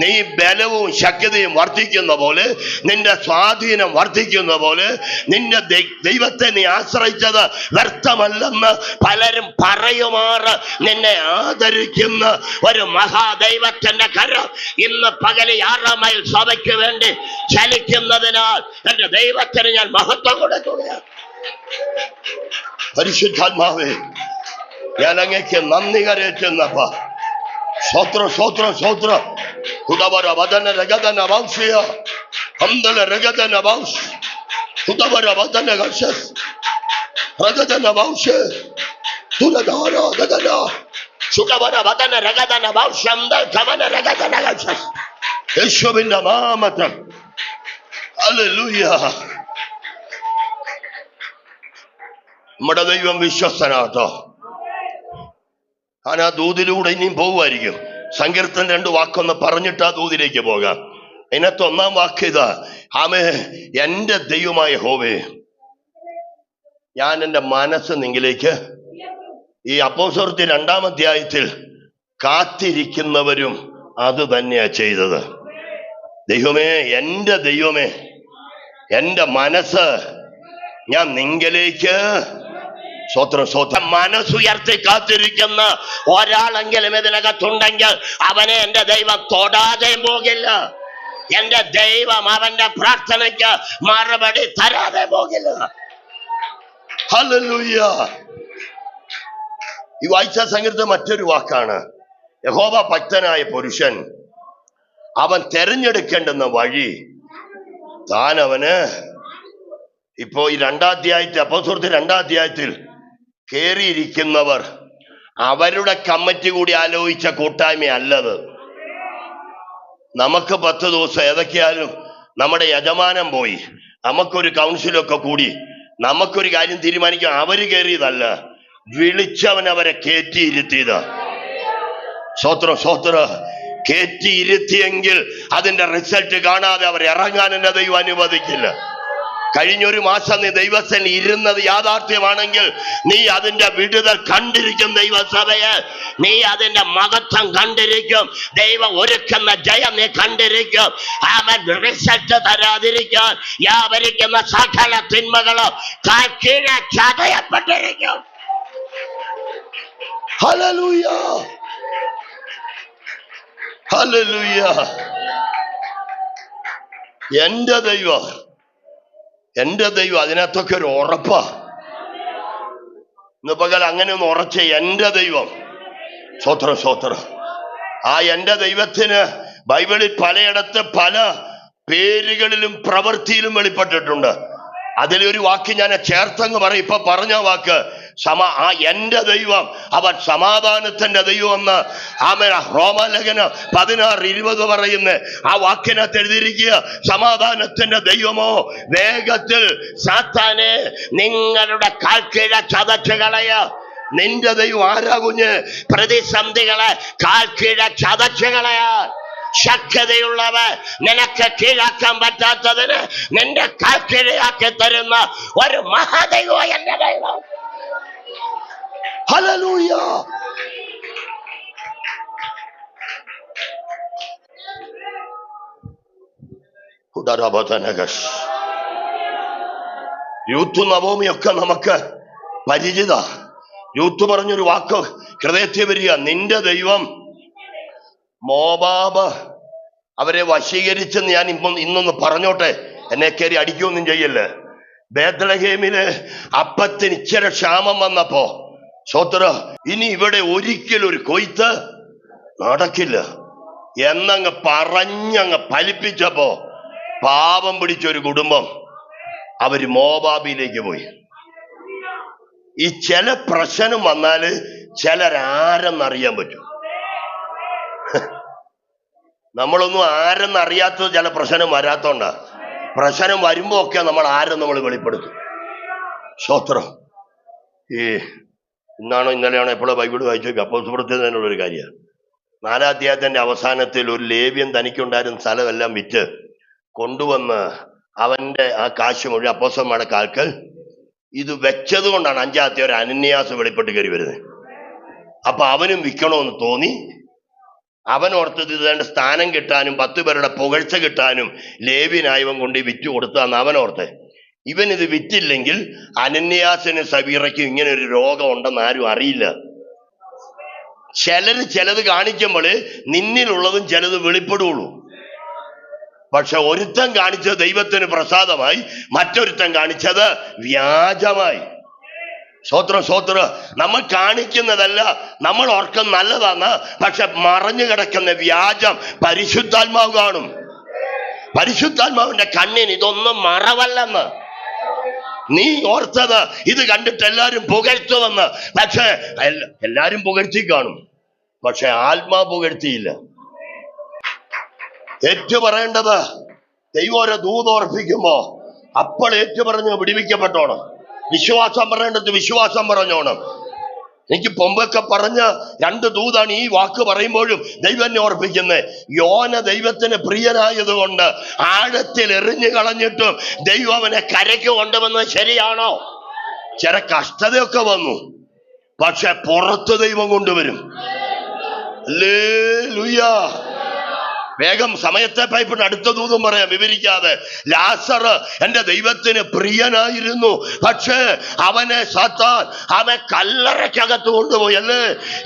Speaker 1: നീ ബലവും ശക്തിയും വർദ്ധിക്കുന്ന പോലെ, നിന്റെ സ്വാധീനം വർദ്ധിക്കുന്ന പോലെ, നിന്റെ ദൈവത്തെ നീ ആശ്രയിച്ചത് വ്യർത്ഥമല്ലെന്ന് പലരും പറയുമാറ് നിന്നെ ആദരിക്കുന്ന ഒരു മഹാദൈവത്തിന്റെ കരം ഇന്ന് പകല് 6 മൈൽ സഭയ്ക്ക് വേണ്ടി ചലിക്കുന്നതിനാൽ എന്റെ ദൈവത്തിന് ഞാൻ മഹത്വം കൊടുക്കുകയാണ്. പരിശുദ്ധാത്മാവേ, ഞാൻ അങ്ങേക്ക് നന്ദി കരയറ്റുന്നപ്പ. സ്വത്ര ഉദവര വദന രഗദന വംശിയ ഹംദല രഗദന വംശ ഉദവര വദന ഗർഷസ് രഗദന വംശ തുലദാര ദദന സുദവര വദന രഗദന വംശംദ കവന രഗദന ഗർഷസ്. യേശുവിന്റെ നാമത്തിൽ ഹല്ലേലൂയ. നമ്മുടെ ദൈവം വിശ്വസ്തനാട്ടോ. ഞാൻ ആ ദൂതിലൂടെ ഇനിയും പോകുമായിരിക്കും. സങ്കീർത്തനം 2 വാക്കൊന്ന് പറഞ്ഞിട്ട് ആ ദൂതിലേക്ക് പോകാം. അതിനകത്ത് 1-ാം വാക്ക് ഇതാ, ആമേ എന്റെ ദൈവമായ യഹോവേ, ഞാൻ എൻ്റെ മനസ്സ് നിങ്കിലേക്ക്. ഈ അപ്പോസ്തലർ 2-ാം അധ്യായത്തിൽ കാത്തിരിക്കുന്നവരും അത് തന്നെയാ ചെയ്തത്. ദൈവമേ, എൻ്റെ ദൈവമേ, എൻ്റെ മനസ്സ് ഞാൻ നിങ്കലേക്ക്. സ്വത്രം സ്വത്രം. മനസ്സുയർത്തി കാത്തിരിക്കുന്ന ഒരാളെങ്കിലും ഇതിനകത്തുണ്ടെങ്കിൽ അവനെ എൻ്റെ ദൈവം തൊടാതെ പോകില്ല. എൻ്റെ ദൈവം അവന്റെ പ്രാർത്ഥനയ്ക്ക് മറുപടി തരാതെ പോകില്ല. ഹല്ലേലൂയ. ഈ വായിച്ച സങ്കീർത്തനം മറ്റൊരു വാക്കാണ്. യഹോവ ഭക്തനായ പുരുഷൻ അവൻ തെരഞ്ഞെടുക്കേണ്ടുന്ന വഴി താൻ അവന്. ഇപ്പോ ഈ 2-ാം അധ്യായത്തിൽ, അപ്പോസ്തലർ 2-ാം അധ്യായത്തിൽ കേറിയിരിക്കുന്നവർ അവരുടെ കമ്മിറ്റി കൂടി ആലോചിച്ച കൂട്ടായ്മയല്ലത്. നമുക്ക് 10 ദിവസം ഏതൊക്കെയാലും നമ്മുടെ യജമാനം പോയി നമുക്കൊരു കൗൺസിലൊക്കെ കൂടി നമുക്കൊരു കാര്യം തീരുമാനിക്കാൻ അവര് കയറിയതല്ല, വിളിച്ചവൻ അവരെ കയറ്റിയിരുത്തിയതാ. സ്വത്രം സ്വത്രം. കയറ്റിയിരുത്തിയെങ്കിൽ അതിന്റെ റിസൾട്ട് കാണാതെ അവർ ഇറങ്ങാൻ എന്നെ ദൈവം അനുവദിക്കില്ല. കഴിഞ്ഞൊരു മാസം നീ ദൈവത്തിൽ ഇരുന്നത് യാഥാർത്ഥ്യമാണെങ്കിൽ നീ അതിന്റെ വിടുതൽ കണ്ടിരിക്കും. ദൈവസഭയെ നീ അതിന്റെ മഹത്വം കണ്ടിരിക്കും. ദൈവം ഒരുക്കുന്ന ജയം നീ കണ്ടിരിക്കും. അവൻ റിസൾട്ട് തരാതിരിക്കാൻ വ്യാപരിക്കുന്ന സകല തിന്മകളും കീഴെ ചതയപ്പെട്ടിരിക്കും. Hallelujah, hallelujah. എന്റെ ദൈവം, എന്റെ ദൈവം, അതിനകത്തൊക്കെ ഒരു ഉറപ്പാ. ഇന്ന് പകൽ അങ്ങനെ ഒന്ന് ഉറച്ച എന്റെ ദൈവം. സ്വത്രം സ്വത്രം. ആ എന്റെ ദൈവത്തിന് ബൈബിളിൽ പലയിടത്ത് പല പേരുകളിലും പ്രവൃത്തിയിലും വെളിപ്പെട്ടിട്ടുണ്ട്. അതിലൊരു വാക്ക് ഞാൻ ചേർത്തങ്ങ് പറയും. ഇപ്പൊ പറഞ്ഞ വാക്ക് ആ എന്റെ ദൈവം അവൻ സമാധാനത്തിന്റെ ദൈവം എന്ന് ആമേൻ റോമാലേഖനം 16:20 പറയുന്ന ആ വാക്കിനകത്ത് എഴുതിയിരിക്കുക. സമാധാനത്തിന്റെ ദൈവമോ വേഗത്തിൽ സാത്താനെ നിങ്ങളുടെ കാൽക്കീഴ ചതച്ചു കളയ. നിന്റെ ദൈവം ആരാ കുഞ്ഞ്? പ്രതിസന്ധികളെ കാൽക്കീഴ ചതച്ചു കളയാൻ ശക്തതയുള്ളവൻ, നിനക്ക് കീഴാക്കാൻ പറ്റാത്തതിന് നിന്റെ കാൽക്കീഴാക്കി തരുന്ന ഒരു മഹാദൈവം എന്റെ ദൈവം. ഹല്ലേലൂയ. യൂത്ത് നവോമിയൊക്കെ നമുക്ക് പരിചിത. യൂത്ത് പറഞ്ഞൊരു വാക്ക് ഹൃദയത്തിൽ വരിക. നിന്റെ ദൈവം മോവാബ് അവരെ വശീകരിച്ചെന്ന് ഞാൻ ഇന്നൊന്ന് പറഞ്ഞോട്ടെ, എന്നെ കയറി അടിക്കുകയൊന്നും ചെയ്യല്ലേ. ബേത്ലഹേമില് അപ്പത്തിന് ഇച്ചിരി ക്ഷാമം വന്നപ്പോ സ്വത്ര ഇനി ഇവിടെ ഒരിക്കലും ഒരു കൊയ്ത്ത് നടക്കില്ല എന്നങ്ങ് പറഞ്ഞങ്ങ് ഫലിപ്പിച്ചപ്പോ പാപം പിടിച്ചൊരു കുടുംബം അവര് മോവാബിലേക്ക് പോയി. ഈ ചില പ്രശ്നം വന്നാല് ചിലരാരെന്നറിയാൻ പറ്റും. നമ്മളൊന്നും ആരെന്നറിയാത്തത് ചില പ്രശ്നം വരാത്തോണ്ടാ. പ്രശ്നം വരുമ്പോ ഒക്കെ നമ്മൾ ആരും നമ്മൾ വെളിപ്പെടുത്തും. സ്തോത്രം. ഈ ഇന്നാണോ ഇന്നലെയാണോ എപ്പോഴോ ബൈബിൾ വായിച്ചു അപ്പോസ്തലപ്രവൃത്തിയിലുള്ളൊരു കാര്യമാണ്. 4-ാം അധ്യായത്തിന്റെ അവസാനത്തിൽ ഒരു ലേവ്യൻ തനിക്കുണ്ടായിരുന്ന സ്ഥലമെല്ലാം വിറ്റ് കൊണ്ടുവന്ന് അവന്റെ ആ കാശ് മുഴുവൻ അപ്പോസ്തലന്മാരുടെ കാൽക്കൽ ഇത് വെച്ചത് കൊണ്ടാണ് 5-ാം അധ്യായം ഒരു അനന്യാസ് വെളിപ്പെട്ട് കയറി വരുന്നത്. അപ്പൊ അവനും വിൽക്കണമെന്ന് തോന്നി. അവൻ ഓർത്തത് ഇതേണ്ട സ്ഥാനം കിട്ടാനും 10 പേരുടെ പുകഴ്ച കിട്ടാനും ലേവ്യനായവൻ കൊണ്ട് വിറ്റ് കൊടുത്താന്ന് അവൻ ഓർത്തെ. ഇവൻ ഇത് വിറ്റില്ലെങ്കിൽ അനന്യാസിന് സബീറയ്ക്കും ഇങ്ങനെ ഒരു രോഗം ഉണ്ടെന്ന് ആരും അറിയില്ല. ചിലത് കാണിക്കുമ്പോൾ നിന്നിലുള്ളതും ചിലത് വെളിപ്പെടുള്ളൂ. പക്ഷെ ഒരുത്തൻ കാണിച്ചത് ദൈവത്തിന് പ്രസാദമായി, മറ്റൊരുത്തൻ കാണിച്ചത് വ്യാജമായി. സ്വത്രം സ്വത്രം. നമ്മൾ കാണിക്കുന്നതല്ല നമ്മൾ ഓർക്കുന്ന നല്ലതാണ്, പക്ഷെ മറഞ്ഞു കിടക്കുന്ന വ്യാജം പരിശുദ്ധാത്മാവ് കാണും. പരിശുദ്ധാത്മാവിന്റെ കണ്ണിന് ഇതൊന്നും മറവല്ലെന്ന് നീ ഓർത്തത് ഇത് കണ്ടിട്ട് എല്ലാരും പുകഴ്ത്തുവെന്ന്. പക്ഷെ എല്ലാരും പുകഴ്ത്തി കാണും, പക്ഷെ ആത്മാ പുകഴ്ത്തിയില്ല. ഏറ്റുപറയേണ്ടത് ദൈവം ഒരു ദൂത് ഓർപ്പിക്കുമ്പോ അപ്പോൾ ഏറ്റുപറഞ്ഞ് വിടിവിക്കപ്പെട്ടോണം. വിശ്വാസം പറയേണ്ടത് വിശ്വാസം പറഞ്ഞോണം. എനിക്ക് പൊമ്പൊക്കെ പറഞ്ഞ 2 ദൂതാണ് ഈ വാക്ക് പറയുമ്പോഴും ദൈവം എന്നെ ഓർപ്പിക്കുന്നത്. യോന ദൈവത്തിന് പ്രിയനായതുകൊണ്ട് ആഴത്തിൽ എറിഞ്ഞു കളഞ്ഞിട്ടും ദൈവം അവനെ കരയ്ക്ക് കൊണ്ടുവന്നത് ശരിയാണോ? ചില കഷ്ടതയൊക്കെ വന്നു, പക്ഷെ പുറത്ത് ദൈവം കൊണ്ടുവരും. ഹല്ലേലൂയ. വേഗം സമയത്തെ പൈപ്പിന് അടുത്ത ദൂതും പറയാം വിവരിക്കാതെ. ലാസർ എന്റെ ദൈവത്തിന് പ്രിയനായിരുന്നു, പക്ഷേ അവനെ സാത്താൻ അവൻ കല്ലറയ്ക്കകത്ത് കൊണ്ടുപോയി അല്ലേ.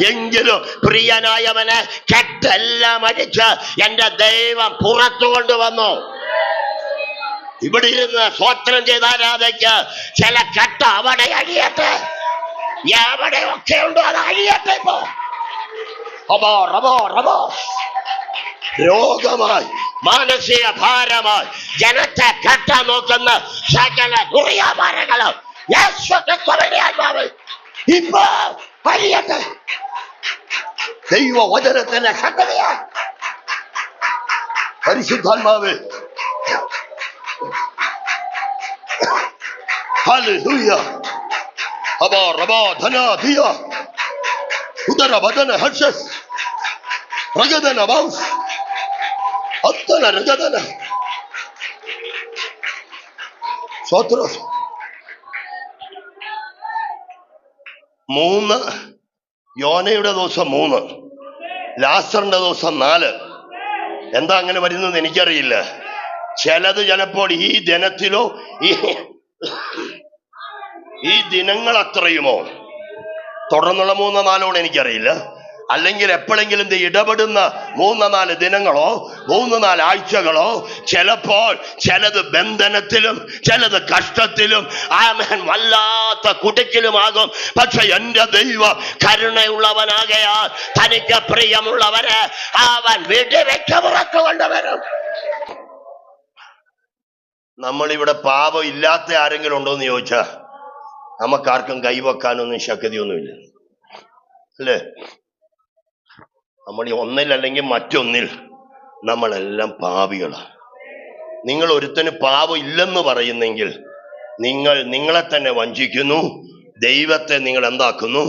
Speaker 1: എങ്കിലും പ്രിയനായവനെ കെട്ടെല്ലാം അടിച്ച് എന്റെ ദൈവം പുറത്തു കൊണ്ടുവന്നു. ഇവിടെ ഇരുന്ന് സ്വോത്രം ചെയ്ത ആരാധയ്ക്ക് ചില കെട്ട അവിടെ അഴിയട്ടെ. എവിടെയൊക്കെ ഉണ്ടോ അത് അഴിയട്ടെ. ഇപ്പോ രോഗമായി മാനസിക ഭാരമായി ജനത്തെ കെട്ടാൻ നോക്കുന്ന സകല ദുര്യാപാരങ്ങളും ഇപ്പൊ അഴിയട്ടെ. ദൈവ വചനത്തിന്റെ ശക്തിയാൽ പരിശുദ്ധാത്മാവേ, ഹല്ലേലൂയ. അബാ റബാ ധന ധിയ ഉദര വദന ഹർഷസ് രഗദന വൗസ് അത്തന രഗദന സ്വോത്രം. 3 യോനയുടെ ദിവസം 3, ലാസറിന്റെ ദിവസം 4. എന്താ അങ്ങനെ വരുന്നത് എനിക്കറിയില്ല. ചിലത് ചിലപ്പോൾ ഈ ദിനത്തിലോ ഈ ദിനങ്ങൾ അത്രയുമോ തുടർന്നുള്ള 3-4 എനിക്കറിയില്ല. അല്ലെങ്കിൽ എപ്പോഴെങ്കിലും ഇടപെടുന്ന 3-4 ദിനങ്ങളോ 3-4 ആഴ്ചകളോ, ചിലപ്പോൾ ചിലത് ബന്ധനത്തിലും ചിലത് കഷ്ടത്തിലും ആമേൻ വല്ലാത്ത കുടുക്കിലുമാകും. പക്ഷെ എന്റെ ദൈവം കരുണയുള്ളവനാകയാൽ തനിക്ക് പ്രിയമുള്ളവരെ അവൻ വിടുവിച്ച് പുറത്തു കൊണ്ടുവരും. നമ്മളിവിടെ പാപം ഇല്ലാത്ത ആരെങ്കിലും ഉണ്ടോ എന്ന് ചോദിച്ചാ നമുക്കാർക്കും കൈവെക്കാനൊന്നും ശക്തിയൊന്നുമില്ല അല്ലേ. നമ്മൾ ഒന്നിലല്ലെങ്കിൽ മറ്റൊന്നിൽ നമ്മളെല്ലാം പാപികളാണ്. നിങ്ങൾ ഒരുത്തന് പാപം ഇല്ലെന്ന് പറയുന്നെങ്കിൽ നിങ്ങൾ നിങ്ങളെ തന്നെ വഞ്ചിക്കുന്നു, ദൈവത്തെ നിങ്ങൾ എന്താക്കുന്നു.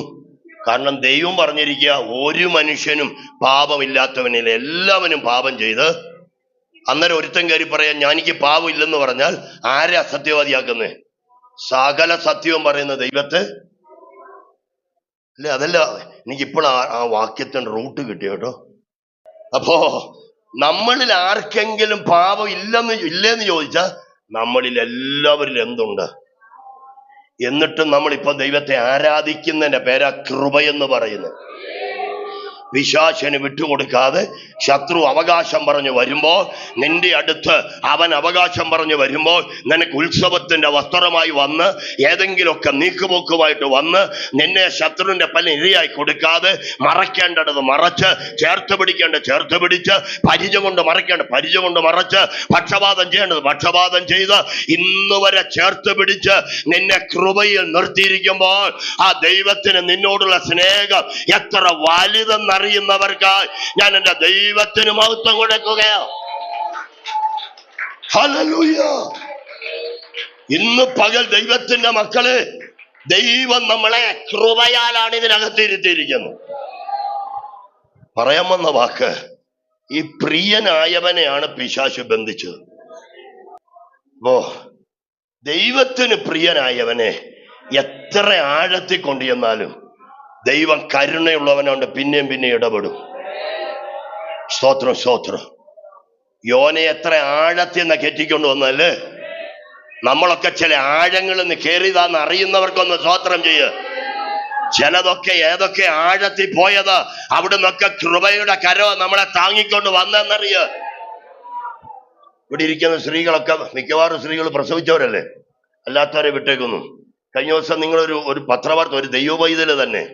Speaker 1: കാരണം ദൈവം പറഞ്ഞിരിക്കുക, ഒരു മനുഷ്യനും പാപമില്ലാത്തവനില്ല, എല്ലാവനും പാപം ചെയ്ത്. അന്നേരം ഒരുത്തൻ കയറി പറയാൻ ഞാനിക്ക് പാപം ഇല്ലെന്ന് പറഞ്ഞാൽ ആരെ അസത്യവാദിയാക്കുന്നേ? സകല സത്യവും പറയുന്ന ദൈവത്തെ അല്ലേ. അതല്ല, എനിക്കിപ്പോൾ ആ വാക്യത്തിന്റെ റൂട്ട് കിട്ടി കേട്ടോ. അപ്പോ നമ്മളിൽ ആർക്കെങ്കിലും പാപം ഇല്ലെന്ന് ചോദിച്ചാൽ നമ്മളിൽ എല്ലാവരിലും എന്തുണ്ട്? എന്നിട്ടും നമ്മളിപ്പോ ദൈവത്തെ ആരാധിക്കുന്നതിന്റെ പേരാ കൃപയെന്ന് പറയുന്നത്. പിശാചിന് വിട്ടുകൊടുക്കാതെ ശത്രു അവകാശം പറഞ്ഞു വരുമ്പോൾ, നിന്റെ അടുത്ത് അവൻ അവകാശം പറഞ്ഞു വരുമ്പോൾ, നിനക്ക് ഉത്സവത്തിന്റെ വസ്ത്രമായി വന്ന് ഏതെങ്കിലുമൊക്കെ നീക്കുപോക്കുമായിട്ട് വന്ന് നിന്നെ ശത്രുവിന്റെ പല ഇരയായി കൊടുക്കാതെ മറയ്ക്കേണ്ടത് മറച്ച്, ചേർത്ത് പിടിച്ച്, പരിച കൊണ്ട് മറച്ച്, പക്ഷപാതം ചെയ്യേണ്ടത് പക്ഷപാതം ചെയ്ത് ഇന്ന് വരെ ചേർത്ത് പിടിച്ച് നിന്നെ കൃപയിൽ നിർത്തിയിരിക്കുമ്പോൾ ആ ദൈവത്തിന് നിന്നോടുള്ള സ്നേഹം എത്ര വലുതെന്നറിയുന്നവർക്കായി ഞാൻ എന്റെ ദൈവത്തിന് മഹത്വം കൊടുക്കുകയോ. ഹല്ലേലൂയ. ഇന്ന് പകൽ ദൈവത്തിന്റെ മക്കളെ, ദൈവം നമ്മളെ കൃപയാലാണ് ഇതിനകത്തിരുത്തിയിരിക്കുന്നത്. പറയാൻ വന്ന വാക്ക്, ഈ പ്രിയനായവനെയാണ് പിശാച് ബന്ധിച്ചത്. ദൈവത്തിന് പ്രിയനായവനെ എത്ര ആഴത്തിൽ കൊണ്ടുചെന്നാലും ദൈവം കരുണയുള്ളവനുണ്ട്, പിന്നെയും ഇടപെടും. സ്തോത്രം. യോനെ എത്ര ആഴത്തിൽ നിന്ന് കെറ്റിക്കൊണ്ട് വന്നല്ലേ. നമ്മളൊക്കെ ചില ആഴങ്ങളിൽ നിന്ന് കയറിയതാന്ന് അറിയുന്നവർക്കൊന്ന് സ്തോത്രം ചെയ്യുക. ചിലതൊക്കെ ഏതൊക്കെ ആഴത്തിൽ പോയത് അവിടെ നിന്നൊക്കെ കൃപയുടെ കരോ നമ്മളെ താങ്ങിക്കൊണ്ട് വന്നെന്നറിയ. ഇവിടെ ഇരിക്കുന്ന സ്ത്രീകളൊക്കെ മിക്കവാറും സ്ത്രീകൾ പ്രസവിച്ചവരല്ലേ, അല്ലാത്തവരെ വിട്ടേക്കുന്നു. കഴിഞ്ഞ ദിവസം നിങ്ങളൊരു പത്രവാർത്ത, ഒരു ദൈവവൈദ്യല് തന്നെ,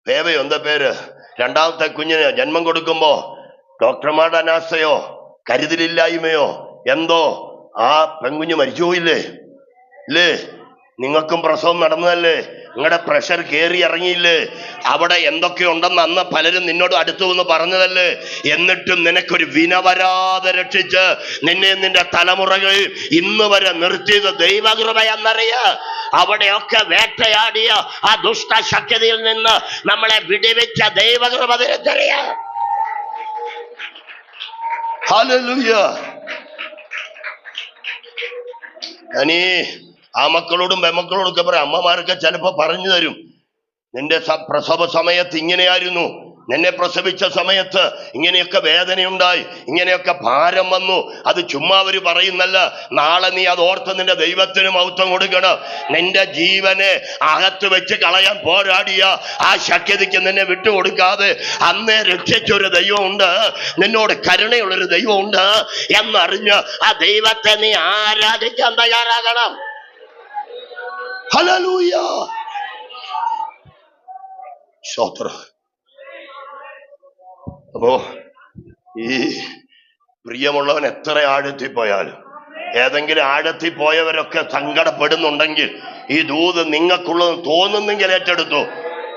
Speaker 1: പേവയോ എന്താ പേര്, 2ാമത്തെ കുഞ്ഞിന് ജന്മം കൊടുക്കുമ്പോ ഡോക്ടർമാരുടെ അനാസ്ഥയോ കരുതലില്ലായ്മയോ എന്തോ ആ പെൺകുഞ്ഞ് മരിച്ചുപോയില്ലേ. നിങ്ങൾക്കും പ്രസവം നടന്നതല്ലേ? നിങ്ങളുടെ പ്രഷർ കയറി ഇറങ്ങിയില്ലേ? അവിടെ എന്തൊക്കെയുണ്ടെന്ന് അന്ന് പലരും നിന്നോട് അടുത്തു വന്ന് പറഞ്ഞതല്ലേ? എന്നിട്ടും നിനക്കൊരു വിന വരാതെ രക്ഷിച്ച് നിന്നെ നിന്റെ തലമുറകളിൽ ഇന്ന് വരെ നിർത്തിയത് ദൈവകൃപയെന്നറിയ. അവിടെയൊക്കെ വേട്ടയാടിയ ആ ദുഷ്ടശക്തിയിൽ നിന്ന് നമ്മളെ വിടുവിച്ച ദൈവകൃപ തിരിച്ചറിയ. ഹല്ലേലൂയ. ഞാനീ ആ മക്കളോടും പെമക്കളോടും ഒക്കെ പറയാം, അമ്മമാരൊക്കെ ചിലപ്പോ പറഞ്ഞു തരും, നിന്റെ പ്രസവ സമയത്ത് ഇങ്ങനെയായിരുന്നു, നിന്നെ പ്രസവിച്ച സമയത്ത് ഇങ്ങനെയൊക്കെ വേദനയുണ്ടായി, ഇങ്ങനെയൊക്കെ ഭാരം വന്നു. അത് ചുമ്മാ അവര് പറയുന്നല്ല. നാളെ നീ അത് ഓർത്ത് നിന്റെ ദൈവത്തിന് മഹത്വം കൊടുക്കണം. നിന്റെ ജീവനെ അകത്ത് വെച്ച് കളയാൻ പോരാടിയ ആ ശക്തിക്ക് നിന്നെ വിട്ടുകൊടുക്കാതെ അന്നേ രക്ഷിച്ചൊരു ദൈവമുണ്ട്, നിന്നോട് കരുണയുള്ളൊരു ദൈവമുണ്ട് എന്നറിഞ്ഞ് ആ ദൈവത്തെ നീ ആരാധിക്കാൻ തയ്യാറാകണം. ഹല്ലേലൂയ. സ്തോത്രം. അപ്പോ ഈ പ്രിയമുള്ളവൻ എത്ര ആഴത്തിൽ പോയാലും, ഏതെങ്കിലും ആഴത്തിൽ പോയവരൊക്കെ സങ്കടപ്പെടുന്നുണ്ടെങ്കിൽ ഈ ദൂത് നിങ്ങൾക്കുള്ളത് തോന്നുന്നെങ്കിൽ ഏറ്റെടുത്തു.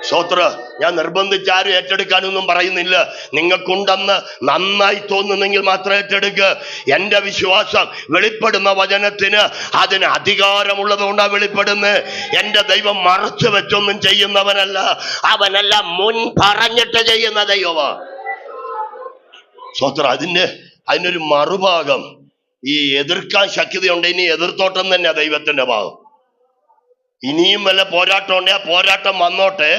Speaker 1: സ്തോത്ര. ഞാൻ നിർബന്ധിച്ചാരും ഏറ്റെടുക്കാനൊന്നും പറയുന്നില്ല. നിങ്ങൾക്കുണ്ടെന്ന് നന്നായി തോന്നുന്നെങ്കിൽ മാത്രം ഏറ്റെടുക്കുക. എന്റെ വിശ്വാസം വെളിപ്പെടുന്ന വചനത്തിന് അതിന് അധികാരമുള്ളത് കൊണ്ടാണ് വെളിപ്പെടുന്നത്. എന്റെ ദൈവം മറച്ചു വെച്ചൊന്നും ചെയ്യുന്നവനല്ല, അവനെല്ലാം മുൻ പറഞ്ഞിട്ട് ചെയ്യുന്ന ദൈവമാണ്. സ്തോത്ര. അതിനൊരു മറുഭാഗം, ഈ എതിർക്കാൻ ശക്തിയുണ്ട്, ഇനി എതിർത്തോട്ടം തന്നെ ദൈവത്തിന്റെ ഭാഗം. ഇനിയും വല്ല പോരാട്ടം ഉണ്ടെ ആ പോരാട്ടം വന്നോട്ടെ,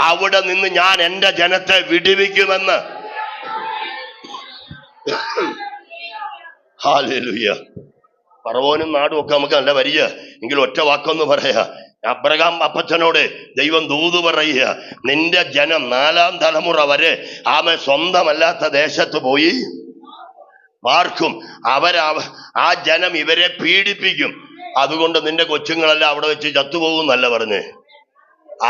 Speaker 1: അവിടെ നിന്ന് ഞാൻ എന്റെ ജനത്തെ വിടുവിക്കുമെന്ന്. ഹല്ലേലൂയ. ഫറവോനും നാടും ഒക്കെ നമുക്ക് നല്ല വരിക എങ്കിൽ ഒറ്റ വാക്കൊന്ന് പറയാ. അബ്രഹാം അപ്പച്ചനോട് ദൈവം ദൂത് പറയുക, നിന്റെ ജനം 4ാം തലമുറ വരെ സ്വന്തമല്ലാത്ത ദേശത്ത് പോയി പാർക്കും. ആ ജനം ഇവരെ പീഡിപ്പിക്കും. അതുകൊണ്ട് നിന്റെ കൊച്ചുങ്ങളെല്ലാം അവിടെ വെച്ച് ചത്തുപോകുന്നല്ല പറഞ്ഞേ.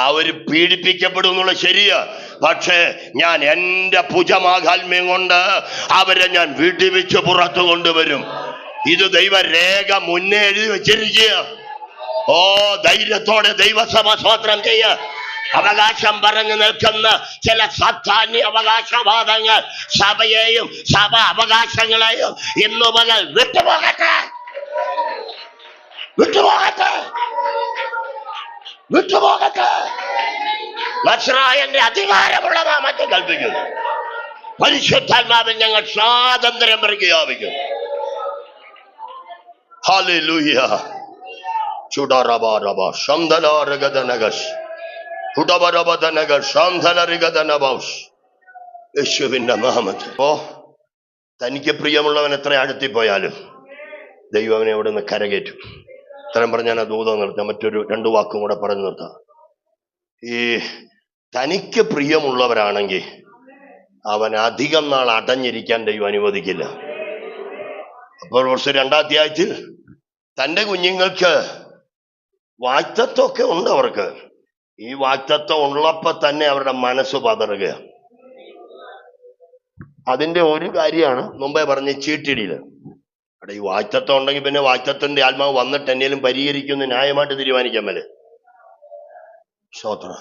Speaker 1: അവര് പീഡിപ്പിക്കപ്പെടും എന്നുള്ള ശരിയാ. പക്ഷേ ഞാൻ എന്റെ ഭുജമാകാത്മ്യം കൊണ്ട് അവരെ ഞാൻ വിടുവിച്ച് പുറത്തു കൊണ്ടുവരും. ഇത് ദൈവരേഖ മുന്നേ എഴുതി വെച്ചിരിക്കുക. ഓ, ധൈര്യത്തോടെ ദൈവസഭ സ്തോത്രം ചെയ്യ. അവകാശം പറഞ്ഞു നിൽക്കുന്ന ചില സാധാന്യ അവകാശവാദങ്ങൾ സഭയെയും സഭ അവകാശങ്ങളെയും ഇന്നു മുതൽ വിട്ടുപോകട്ടെ, വിട്ടുപോകട്ടെ, വിട്ടുപോകട്ടെ. നസ്രായന്റെ അധികാരമുള്ള നാമത്തിൽ കൽപ്പിക്കുന്നു. പരിശുദ്ധാത്മാവിൽ ഞങ്ങൾ സ്വാതന്ത്ര്യം പ്രഖ്യാപിക്കും. ഹല്ലേലൂയ. ചുടറബറബ ശംദലരഗദനഗസ് ഉടബറബദനഗസ് ശംദലരഗദനബസ്. യേശുവിന്റെ നാമത്തിൽ. ഓ, തനിക്ക് പ്രിയമുള്ളവൻ എത്ര അടുത്തിൽ പോയാലും ദൈവം അവനെ അവിടെ നിന്ന് കരകയറ്റും. ഇത്രയും പറഞ്ഞാൽ ആ ദൂതം നിർത്താം. മറ്റൊരു 2 വാക്കും കൂടെ പറഞ്ഞു നിർത്താം. ഈ തനിക്ക് പ്രിയമുള്ളവരാണെങ്കിൽ അവൻ അധികം നാൾ അടഞ്ഞിരിക്കാൻ ദൈവം അനുവദിക്കില്ല. അപ്പോൾ 2ാം അധ്യായത്തിൽ തൻ്റെ കുഞ്ഞുങ്ങൾക്ക് വാഗ്ദത്തമൊക്കെ ഉണ്ട്. അവർക്ക് ഈ വാഗ്ദത്തം ഉള്ളപ്പോ തന്നെ അവരുടെ മനസ്സ് പതറുക. അതിന്റെ ഒരു കാര്യമാണ് മുമ്പേ പറഞ്ഞ ചീട്ടിടിയില്. അവിടെ ഈ വാഗ്ദത്തം ഉണ്ടെങ്കിൽ പിന്നെ വാഗ്ദത്തത്തിന്റെ ആത്മാവ് വന്നിട്ട് എന്നേലും പരിഹരിക്കുമെന്ന് ന്യായമായിട്ട് തീരുമാനിക്കാൻ മേലെ. സ്തോത്രം.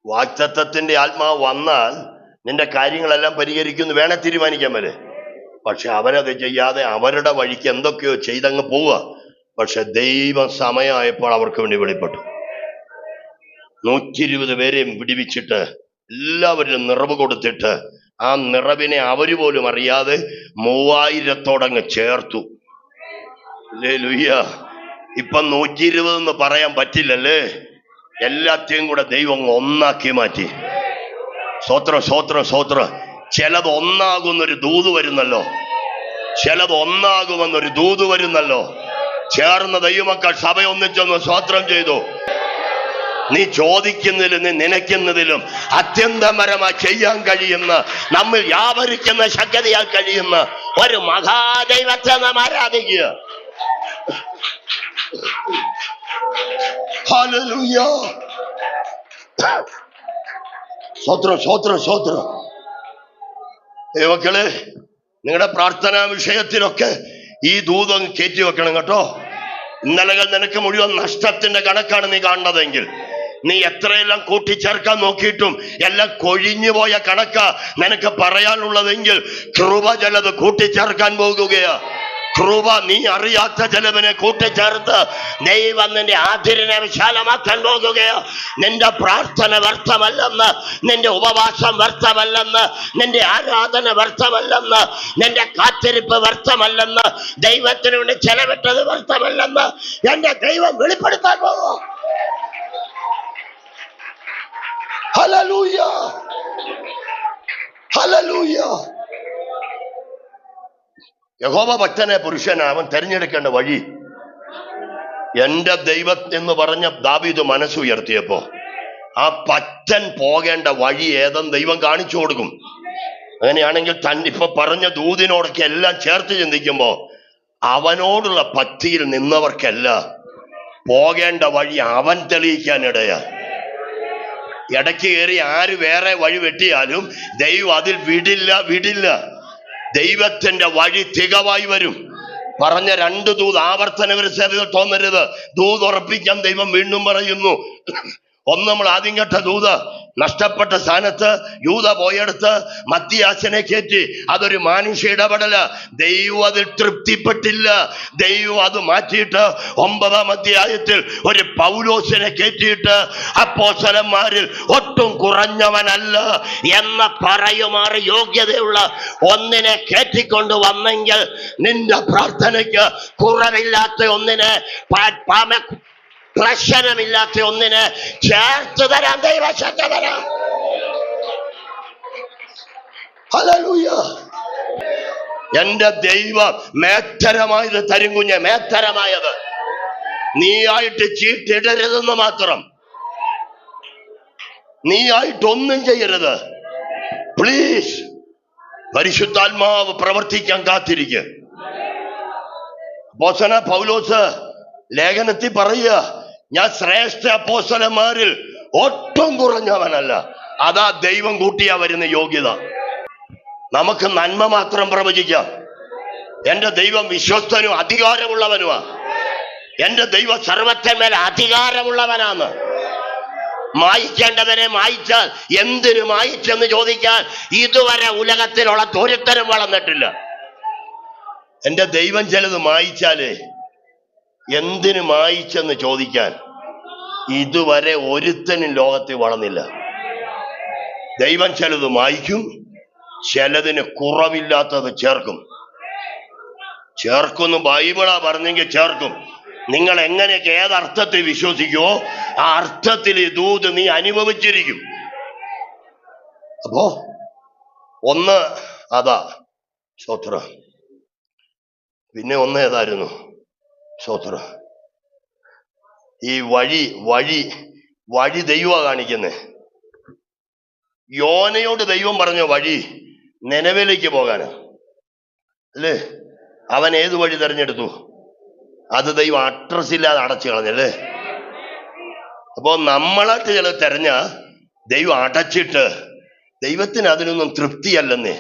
Speaker 1: വാഗ്ദത്തത്തിന്റെ ആത്മാവ് വന്നാൽ നിന്റെ കാര്യങ്ങളെല്ലാം പരിഹരിക്കുമെന്ന് വേണേ തീരുമാനിക്കാൻ മേലെ. പക്ഷെ അവരത് ചെയ്യാതെ അവരുടെ വഴിക്ക് എന്തൊക്കെയോ ചെയ്തങ്ങ് പോവുക. പക്ഷെ ദൈവം സമയമായപ്പോൾ അവർക്ക് വേണ്ടി വെളിപ്പെട്ടു. 120 പേരെയും വിടിവിച്ചിട്ട് എല്ലാവരും നിറവ് കൊടുത്തിട്ട് ആ നിറവിനെ അവര് പോലും അറിയാതെ 3000 ചേർത്തു. ഹല്ലേലൂയ. ഇപ്പൊ 120 എന്ന് പറയാൻ പറ്റില്ലല്ലേ. എല്ലാത്തെയും കൂടെ ദൈവം ഒന്നാക്കി മാറ്റി. സ്തോത്രം, സ്തോത്രം, സ്തോത്രം. ചിലത് ഒന്നാകുന്നൊരു ദൂത് വരുന്നല്ലോ, ചിലത് ഒന്നാകുമെന്നൊരു ദൂത് വരുന്നല്ലോ. ചേർന്ന ദൈവമക്കൾ സഭ ഒന്നിച്ചൊന്ന് സ്തോത്രം ചെയ്തു. നീ ചോദിക്കുന്നതിലും നീ നനയ്ക്കുന്നതിലും അത്യന്തപരമായി ചെയ്യാൻ കഴിയുന്ന, നമ്മൾ വ്യാപരിക്കുന്ന ശക്തിയാൽ കഴിയുന്ന ഒരു മഹാദൈവത്തെ നാം ആരാധിക്കുക. ഹല്ലേലൂയ. സ്തോത്രം, സ്തോത്രം, സ്തോത്രം. മക്കളെ, നിങ്ങളുടെ പ്രാർത്ഥനാ വിഷയത്തിലൊക്കെ ഈ ദൂതം കയറ്റി വെക്കണം കേട്ടോ. ഇന്നലകൾ നിനക്ക് മുഴുവൻ നഷ്ടത്തിന്റെ കണക്കാണ് നീ കാണുന്നതെങ്കിൽ, നീ എത്രയെല്ലാം കൂട്ടിച്ചേർക്കാൻ നോക്കിയിട്ടും എല്ലാം കൊഴിഞ്ഞു പോയ കണക്കാ നിനക്ക് പറയാനുള്ളതെങ്കിൽ, കൃപ ചിലത് കൂട്ടിച്ചേർക്കാൻ പോകുകയാ. കൃപ നീ അറിയാത്ത ചിലവിനെ കൂട്ടിച്ചേർത്ത് ദൈവം നിന്റെ ആതിരിനെ വിശാലമാക്കാൻ പോകുകയാ. നിന്റെ പ്രാർത്ഥന വ്യർത്ഥമല്ലെന്ന്, നിന്റെ ഉപവാസം വ്യർത്ഥമല്ലെന്ന്, നിന്റെ ആരാധന വ്യർത്ഥമല്ലെന്ന്, നിന്റെ കാത്തിരിപ്പ് വ്യർത്ഥമല്ലെന്ന്, ദൈവത്തിന് വേണ്ടി ചെലവിട്ടത് വ്യർത്ഥമല്ലെന്ന് എന്റെ ദൈവം വെളിപ്പെടുത്താൻ പോകും. Hallelujah, hallelujah. യഹോവ ഭക്തനെ പുരുഷനെ അവൻ തെരഞ്ഞെടുക്കേണ്ട വഴി, എന്റെ ദൈവം എന്ന് പറഞ്ഞ ദാവീദ് മനസ്സുയർത്തിയപ്പോ ആ ഭക്തൻ പോകേണ്ട വഴി ഏതെന്ന് ദൈവം കാണിച്ചു കൊടുക്കും. അങ്ങനെയാണെങ്കിൽ ഇപ്പൊ പറഞ്ഞ ദൂതിനോടൊക്കെ എല്ലാം ചേർത്ത് ചിന്തിക്കുമ്പോ അവനോടുള്ള ഭക്തിയിൽ നിന്നവർക്കെല്ലാം പോകേണ്ട വഴി അവൻ തെളിയിക്കാനിടയാ. ഇടയ്ക്ക് കയറി ആര് വേറെ വഴി വെട്ടിയാലും ദൈവം അതിൽ വിടില്ല. ദൈവത്തിന്റെ വഴി തികവായി വരും. പറഞ്ഞ 2 ദൂത് ആവർത്തന തോന്നരുത്. ദൂത് ഉറപ്പിക്കാൻ ദൈവം വീണ്ടും പറയുന്നു. ഒന്ന്, നമ്മൾ ആദ്യം കേട്ട ദൂത്, നഷ്ടപ്പെട്ട സ്ഥാനത്ത് യൂദ പോയെടുത്ത് മത്തിയാശനെ കയറ്റി. അതൊരു മാനുഷ്യ ഇടപെടല. ദൈവം അതിൽ തൃപ്തിപ്പെട്ടില്ല. ദൈവം അത് മാറ്റിയിട്ട് 9-ാം അധ്യായത്തിൽ ഒരു പൗലോസിനെ കയറ്റിയിട്ട് അപ്പോസ്തലന്മാരിൽ ഒട്ടും കുറഞ്ഞവനല്ല എന്ന് പറയുമാറ് യോഗ്യതയുള്ള ഒന്നിനെ കയറ്റിക്കൊണ്ട് വന്നെങ്കിൽ, നിന്റെ പ്രാർത്ഥനയ്ക്ക് കുറവില്ലാത്ത ഒന്നിനെ, പ്രശ്നമില്ലാത്ത ഒന്നിനെ ചേർത്ത് തരാൻ ദൈവശക്തനാ. ഹല്ലേലൂയ. എന്റെ ദൈവം മേത്തരമായത് തരും കുഞ്ഞെ, മേത്തരമായത്. നീയായിട്ട് ചീട്ടിടരുതെന്ന് മാത്രം, നീയായിട്ടൊന്നും ചെയ്യരുത്. പ്ലീസ്, പരിശുദ്ധാത്മാവ് പ്രവർത്തിക്കാൻ കാത്തിരിക്കുക. അപ്പോസ്തലൻ പൗലോസ് ലേഖനത്തിൽ പറയുക, ഞാൻ ശ്രേഷ്ഠ അപ്പോസ്തലന്മാരിൽ ഒട്ടും കുറഞ്ഞവനല്ല. അതാ ദൈവം കൂട്ടിയാ വരുന്ന യോഗ്യത. നമുക്ക് നന്മ മാത്രം പ്രവചിക്കാം. എന്റെ ദൈവം വിശ്വസ്തനും അധികാരമുള്ളവനുമാ. എന്റെ ദൈവം സർവ്വത്തിന്മേൽ അധികാരമുള്ളവനാണ്. മായിക്കേണ്ടവരെ മായിച്ചാൽ എന്തിനു മായിച്ചെന്ന് ചോദിക്കാൻ ഇതുവരെ ഉലകത്തിലുള്ള ഒരുത്തരും വളർന്നിട്ടില്ല. എന്റെ ദൈവം ചിലത് മായിച്ചാലേ എന്തിനു മായിച്ചെന്ന് ചോദിക്കാൻ ഇതുവരെ ഒരുത്തനും ലോകത്തിൽ വളർന്നില്ല. ദൈവം ചിലത് മായിക്കും, ചിലതിന് കുറവില്ലാത്തത് ചേർക്കും. ചേർക്കുന്നു ബൈബിളാ പറഞ്ഞെങ്കിൽ ചേർക്കും. നിങ്ങൾ എങ്ങനെയൊക്കെ ഏതർത്ഥത്തിൽ വിശ്വസിക്കുമോ ആ അർത്ഥത്തിൽ ഈ ദൂത് നീ അനുഭവിച്ചിരിക്കും. അപ്പോ ഒന്ന് അതാ സ്തോത്രം. പിന്നെ ഒന്ന് ഏതായിരുന്നു? സ്തോത്രം. ഈ വഴി ദൈവമാ കാണിക്കുന്നേ. യോനയോട് ദൈവം പറഞ്ഞ വഴി നിനവിലേക്ക് പോകാനാ അല്ലേ? അവൻ ഏത് വഴി തെരഞ്ഞെടുത്തു? അത് ദൈവം അഡ്രസ് ഇല്ലാതെ അടച്ചു കളഞ്ഞല്ലേ? അപ്പോ നമ്മളായിട്ട് ചില തെരഞ്ഞ ദൈവം അടച്ചിട്ട്, ദൈവത്തിന് അതിനൊന്നും തൃപ്തിയല്ലെന്നേ.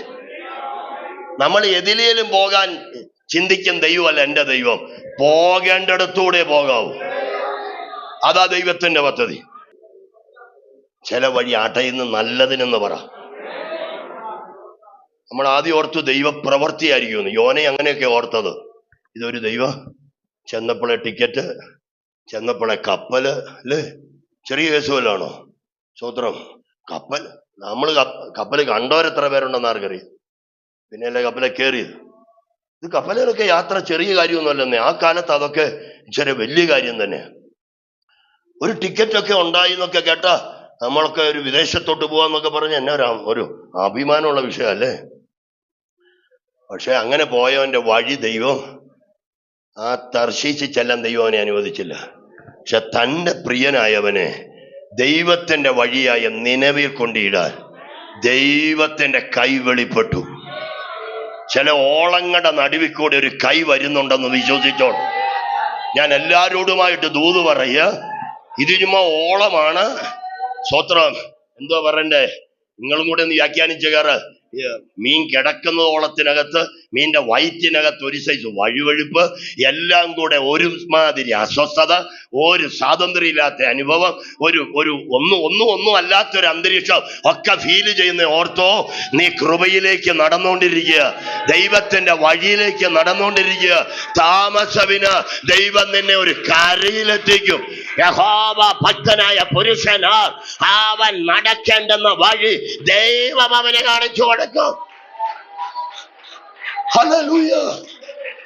Speaker 1: നമ്മൾ എതിലേലും പോകാൻ ചിന്തിക്കും ദൈവമല്ല എന്റെ ദൈവം. പോകേണ്ടിടത്തൂടെ പോകാവൂ. അതാ ദൈവത്തിന്റെ പദ്ധതി. ചില വഴി അടയുന്ന നല്ലതിനെന്ന് പറ. നമ്മൾ ആദ്യം ഓർത്തു ദൈവപ്രവൃത്തിയായിരിക്കുമെന്ന്. യോനെ അങ്ങനെയൊക്കെ ഓർത്തത്. ഇതൊരു ദൈവം. ചെന്നപ്പോഴെ ടിക്കറ്റ്, ചെന്നപ്പോഴെ കപ്പല് അല്ലേ? ചെറിയ കേസ് വല്ലാണോ? സ്വത്രം. കപ്പൽ, നമ്മൾ കപ്പൽ കണ്ടവരെത്ര പേരുണ്ടെന്ന് ആർക്കറിയാം? പിന്നെയല്ലേ കപ്പലെ കയറിയത്. ഇത് കപ്പലിലൊക്കെ യാത്ര ചെറിയ കാര്യമൊന്നുമല്ലെന്നേ. ആ കാലത്ത് അതൊക്കെ ചെറിയ വലിയ കാര്യം തന്നെ. ഒരു ടിക്കറ്റൊക്കെ ഉണ്ടായി എന്നൊക്കെ കേട്ടാ നമ്മളൊക്കെ ഒരു വിദേശത്തോട്ട് പോവാന്നൊക്കെ പറഞ്ഞ എന്നാ ഒരു അഭിമാനമുള്ള വിഷയമല്ലേ? പക്ഷെ അങ്ങനെ പോയവന്റെ വഴി ദൈവം ആ തർശീച്ച് ചെല്ലാൻ ദൈവം അവനെ അനുവദിച്ചില്ല. പക്ഷെ തന്റെ പ്രിയനായവനെ ദൈവത്തിന്റെ വഴിയായ നിനവിൽ കൊണ്ടിടാൻ ദൈവത്തിന്റെ കൈ വെളിപ്പെട്ടു. ചില ഓളങ്ങളുടെ നടുവിൽ കൂടെ ഒരു കൈ വരുന്നുണ്ടെന്ന് വിശ്വസിച്ചോണം. ഞാൻ എല്ലാരോടുമായിട്ട് ദൂത് പറയുക, ഇത് ചുമ്മാ ഓളമാണ്. സ്വത്രം എന്തോ പറയണ്ടേ? നിങ്ങളും കൂടെ ഒന്ന് വ്യാഖ്യാനിച്ചു കയറ്. മീൻ കിടക്കുന്ന ഓളത്തിനകത്ത് മീനിന്റെ വയറ്റിനകത്ത് ഒരു സൈസ് വഴുവഴുപ്പ്, എല്ലാം കൂടെ ഒരു മാതിരി അസ്വസ്ഥത, ഒരു സ്വാതന്ത്ര്യമില്ലാത്ത അനുഭവം, ഒന്നും അല്ലാത്തൊരു അന്തരീക്ഷം ഒക്കെ ഫീൽ ചെയ്യുന്ന ഓർത്തോ. നീ കൃപയിലേക്ക് നടന്നുകൊണ്ടിരിക്കുക, ദൈവത്തിന്റെ വഴിയിലേക്ക് നടന്നുകൊണ്ടിരിക്കുക. താമസവിന് ദൈവം നിന്നെ ഒരു കരയിലെത്തിക്കും. യഹോവ ഭക്തനായ പുരുഷന് അവൻ നടക്കേണ്ടുന്ന വഴി ദൈവം അവനെ കാണിച്ചു കൊടുക്കും. ഹല്ലേലൂയ.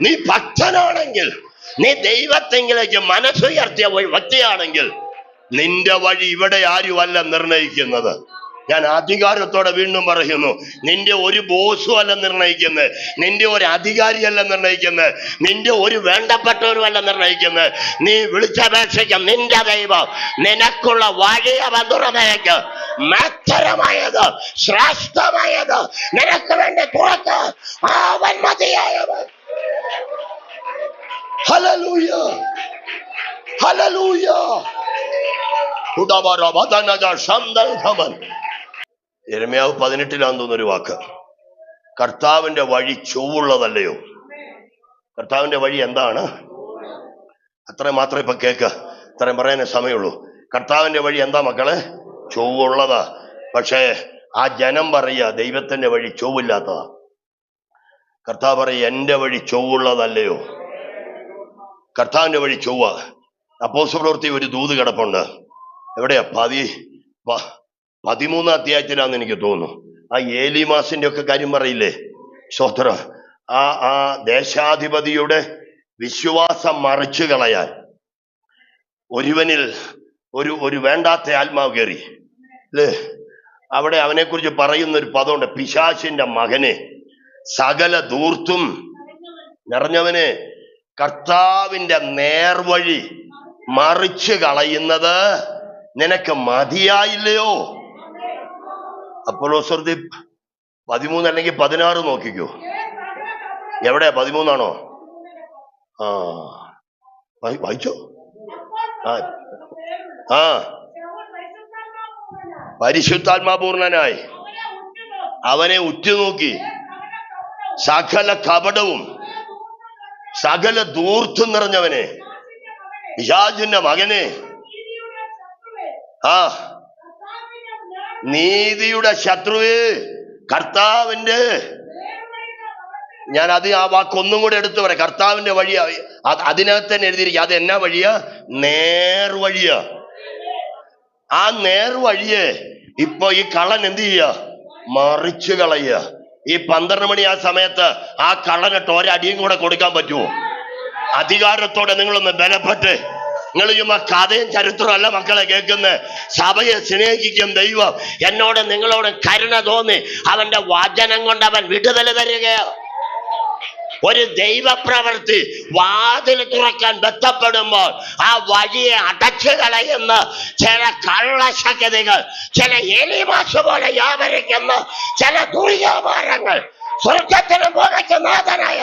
Speaker 1: നീ ഭക്തനാണെങ്കിൽ, നീ ദൈവത്തെങ്കിലേക്ക് മനസ്സുയർത്തിയ വ്യക്തിയാണെങ്കിൽ, നിന്റെ വഴി ഇവിടെ ആരുമല്ല നിർണയിക്കുന്നത്. ഞാൻ അധികാരത്തോടെ വീണ്ടും പറയുന്നു, നിന്റെ ഒരു ബോസും അല്ല നിർണയിക്കുന്നത്, നിന്റെ ഒരു അധികാരിയല്ല നിർണയിക്കുന്നത്, നിന്റെ ഒരു വേണ്ടപ്പെട്ടവരുമല്ല നിർണയിക്കുന്നത്. നീ വിളിച്ചപേക്ഷിക്കും നിന്റെ ദൈവം നിനക്കുള്ള വഴി അവൻ തുറന്നേക്ക്. മഹത്തരമായത്, ശ്രേഷ്ഠമായത് നിനക്ക് വേണ്ടി തുറക്ക്. അവൻ മതിയായവൻ. Hallelujah, hallelujah. യെരമ്യാവ് 18 തോന്നുന്നൊരു വാക്ക്, കർത്താവിന്റെ വഴി ചൊവ്വുള്ളതല്ലയോ. കർത്താവിന്റെ വഴി എന്താണ്? അത്രയും മാത്രമേ ഇപ്പൊ കേക്ക്, അത്രയും പറയാനേ സമയമുള്ളൂ. കർത്താവിന്റെ വഴി എന്താ മക്കളെ? ചൊവ്വുള്ളതാ. പക്ഷേ ആ ജനം പറയുക ദൈവത്തിന്റെ വഴി ചൊവ്വില്ലാത്തതാ. കർത്താവ് പറയുക എന്റെ വഴി ചൊവ്വുള്ളതല്ലയോ. കർത്താവിന്റെ വഴി ചൊവ്വ. അപ്പോസ്തലപ്രവൃത്തി ഒരു ദൂത് കിടപ്പുണ്ട്. എവിടെയാ? 13 അധ്യായത്തിലാന്ന് എനിക്ക് തോന്നുന്നു. ആ ഏലിമാസിന്റെ ഒക്കെ കാര്യം പറയില്ലേ? സ്തോത്രം. ആ ദേശാധിപതിയുടെ വിശ്വാസം മറിച്ചു കളയാൻ ഒരുവനിൽ ഒരു വേണ്ടാത്ത ആത്മാവ് കയറി അല്ലേ? അവിടെ അവനെ കുറിച്ച് പറയുന്ന ഒരു പദമുണ്ട്, പിശാചിന്റെ മകനെ, സകല ധൂർത്തും നിറഞ്ഞവനെ, കർത്താവിന്റെ നേർവഴി മറിച്ചു കളയുന്നത് നിനക്ക് മതിയായില്ലയോ? അപ്പോസ്തലപ്രവൃത്തി 13 അല്ലെങ്കിൽ 16 നോക്കിക്കോ. എവിടെയാ? 13 ആ വായിച്ചോ. ആ പരിശുദ്ധാത്മാപൂർണനായി അവനെ ഉറ്റുനോക്കി സകല കപടവും സകല ധൂർത്തും നിറഞ്ഞവനെ, പിശാചിന്റെ മകനെ, ആ നീതിയുടെ ശത്രുവേ, കർത്താവിന്റെ, ഞാൻ ആ വാക്കൊന്നും കൂടെ എടുത്തു പറയാം. കർത്താവിന്റെ വഴിയാ, അതിനകത്ത് തന്നെ എഴുതിയിരിക്കുക. അത് എന്നാ വഴിയാ? നേർവഴിയാ. ആ നേർവഴിയെ ഇപ്പൊ ഈ കള്ളൻ എന്ത് ചെയ്യുക? മറിച്ചു കളയുക. ഈ 12 മണി ആ സമയത്ത് ആ കള്ളനിട്ട് ഒരടിയും കൂടെ കൊടുക്കാൻ പറ്റുമോ? അധികാരത്തോടെ നിങ്ങളൊന്ന് ബലപ്പെട്ട്, നിങ്ങൾ ചുമ്മാ കഥയും ചരിത്രവും അല്ല മക്കളെ കേൾക്കുന്നത്. സഭയെ സ്നേഹിക്കും ദൈവം. എന്നോട് നിങ്ങളോട് കരുണ തോന്നി അവന്റെ വചനം കൊണ്ട് അവൻ വിടുതൽ തരികയോ. ഒരു ദൈവപ്രവൃത്തി വാതിൽ തുറക്കാൻ ബന്ധപ്പെടുമ്പോൾ ആ വഴിയെ അടച്ചു കളയുന്ന ചില കള്ളശക്തികൾ, ചില എലിമാസ് പോലെ വ്യാപരിക്കുന്ന ചില ദുര്യാപാരങ്ങൾ സ്വർഗത്തിന് നാഥനായ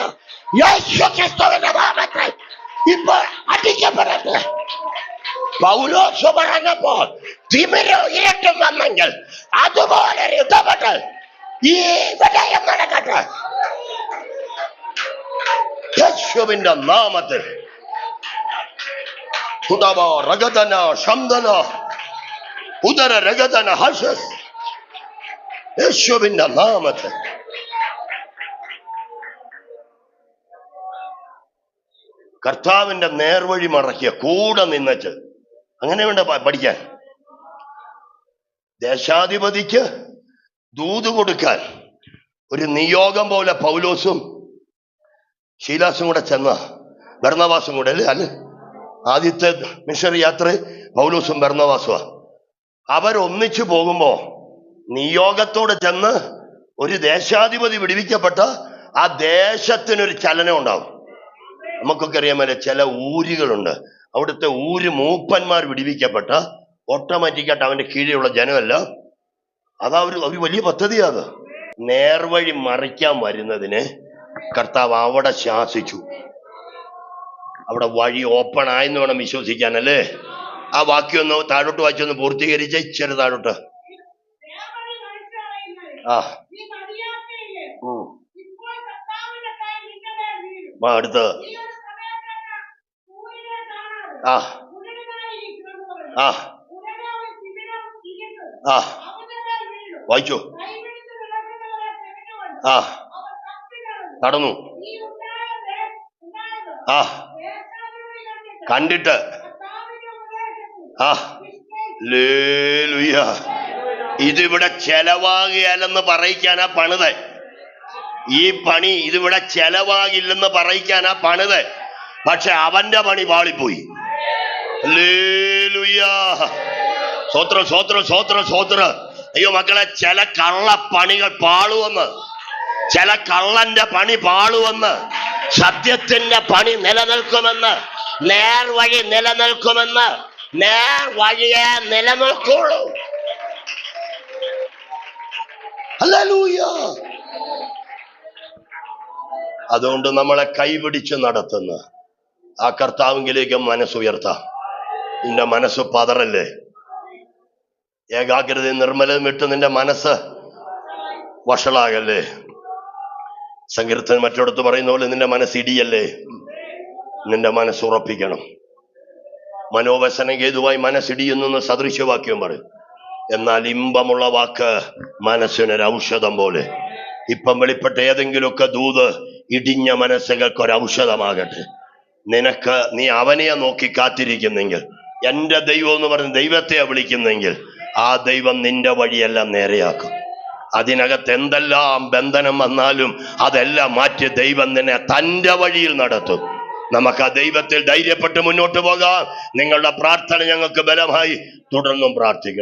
Speaker 1: യേശു ക്രിസ്തുവിന്റെ നാമത്തിൽ ഇപ്പോൾ അടിക്കപ്പെടട്ടെ. പൗലോസ് പറഞ്ഞപ്പോൾ തിമിരോ ഇരട്ടും വന്നെങ്കിൽ അതുപോലെ യുദ്ധപ്പെട്ട് ഈ വിജയം നടക്കട്ടെ യേശുവിന്റെ നാമത്തിൽ. യേശുവിന്റെ നാമത്തിൽ കർത്താവിന്റെ നേർവഴി മറക്കിയ കൂടെ നിന്നിട്ട് അങ്ങനെ വേണ്ട പഠിക്കാൻ. ദേശാധിപതിക്ക് ദൂത് കൊടുക്കാൻ ഒരു നിയോഗം പോലെ പൗലോസും ശീലാസും കൂടെ ചെന്ന, ബർന്നവാസും കൂടെ അല്ലേ? ആദ്യത്തെ മിഷണറി യാത്ര പൗലോസും ബർന്നവാസുവാ. അവരൊന്നിച്ചു പോകുമ്പോ നിയോഗത്തോടെ ചെന്ന് ഒരു ദേശാധിപതി വിടുവിക്കപ്പെട്ട ആ ദേശത്തിനൊരു ചലനം ഉണ്ടാവും. നമുക്കൊക്കെ അറിയാമല്ലേ, ചില ഊരുകളുണ്ട്, അവിടുത്തെ ഊര് മൂപ്പന്മാർ വിടുവിക്കപ്പെട്ട ഓട്ടോമാറ്റിക്കായിട്ട് അവന്റെ കീഴിലുള്ള ജനമല്ല. അതാ ഒരു വലിയ പദ്ധതിയാത്. നേർവഴി മറിക്കാൻ വരുന്നതിന് കർത്താവ് അവിടെ ശാസിച്ചു. അവിടെ വഴി ഓപ്പൺ ആയെന്ന് വേണം വിശ്വസിക്കാനല്ലേ? ആ വാക്യൊന്ന് താഴോട്ട് വായിച്ചൊന്ന് പൂർത്തീകരിച്ച ഇച്ചിരി താഴോട്ട്. ആ അടുത്ത് ആ ആ ആ വായിച്ചു. ആ നടന്നു. ആ കണ്ടിട്ട് ആ ലേലുയ. ഇതിവിടെ ചെലവാകിയാലെന്ന് പറയിക്കാനാ പണിത്. ഈ പണി ഇതിവിടെ ചെലവാകില്ലെന്ന് പറയിക്കാനാ പണിത്. പക്ഷെ അവന്റെ പണി പാളിപ്പോയി. ലേലുയാ. സ്വോത്രം സ്വോത്രം സ്വോത്രം സ്വോത്രം. അയ്യോ മക്കളെ, ചില കള്ളപ്പണികൾ പാളുവെന്ന്, ചില കള്ളന്റെ പണി പാളുവെന്ന്, സത്യത്തിന്റെ പണി നിലനിൽക്കുമെന്ന്, നേർവഴി നിലനിൽക്കുമെന്ന്. നേർവഴിയെ നിലനിൽക്കുള്ളൂ. ഹല്ലേലൂയ. അതുകൊണ്ട് നമ്മളെ കൈപിടിച്ച് നടത്തുന്ന ആ കർത്താവിലേക്ക് മനസ്സുയർത്താം. നിന്റെ മനസ്സ് പതറല്ലേ? ഏകാഗ്രത നിർമ്മലം വിട്ട് നിന്റെ മനസ്സ് വഷളാകല്ലേ? സങ്കീർത്തനം മറ്റിടത്ത് പറയുന്ന പോലെ നിന്റെ മനസ്സ് ഇടിയല്ലേ? നിന്റെ മനസ്സ് ഉറപ്പിക്കണം. മനോവസന ഹേതുവായി മനസ്സിടിയുന്നെന്ന് സദൃശവാക്യം പറയും. എന്നാൽ ഇമ്പമുള്ള വാക്ക് മനസ്സിനൊരു ഔഷധം പോലെ. ഇപ്പം വെളിപ്പെട്ട ഏതെങ്കിലുമൊക്കെ ദൂത് ഇടിഞ്ഞ മനസ്സുകൾക്ക് ഔഷധമാകട്ടെ. നിനക്ക് നീ അവനെ നോക്കി കാത്തിരിക്കുന്നെങ്കിൽ, എന്റെ ദൈവം എന്ന് പറഞ്ഞ് ദൈവത്തെ വിളിക്കുന്നെങ്കിൽ, ആ ദൈവം നിന്റെ വഴിയെല്ലാം നേരെയാക്കും. അതിനകത്ത് എന്തെല്ലാം ബന്ധനം വന്നാലും അതെല്ലാം മാറ്റി ദൈവം നിന്നെ തന്റെ വഴിയിൽ നടത്തും. നമുക്ക് ആ ദൈവത്തിൽ ധൈര്യപ്പെട്ട് മുന്നോട്ട് പോകാം. നിങ്ങളുടെ പ്രാർത്ഥന ഞങ്ങൾക്ക് ബലമായി തുടർന്നും പ്രാർത്ഥിക്കണം.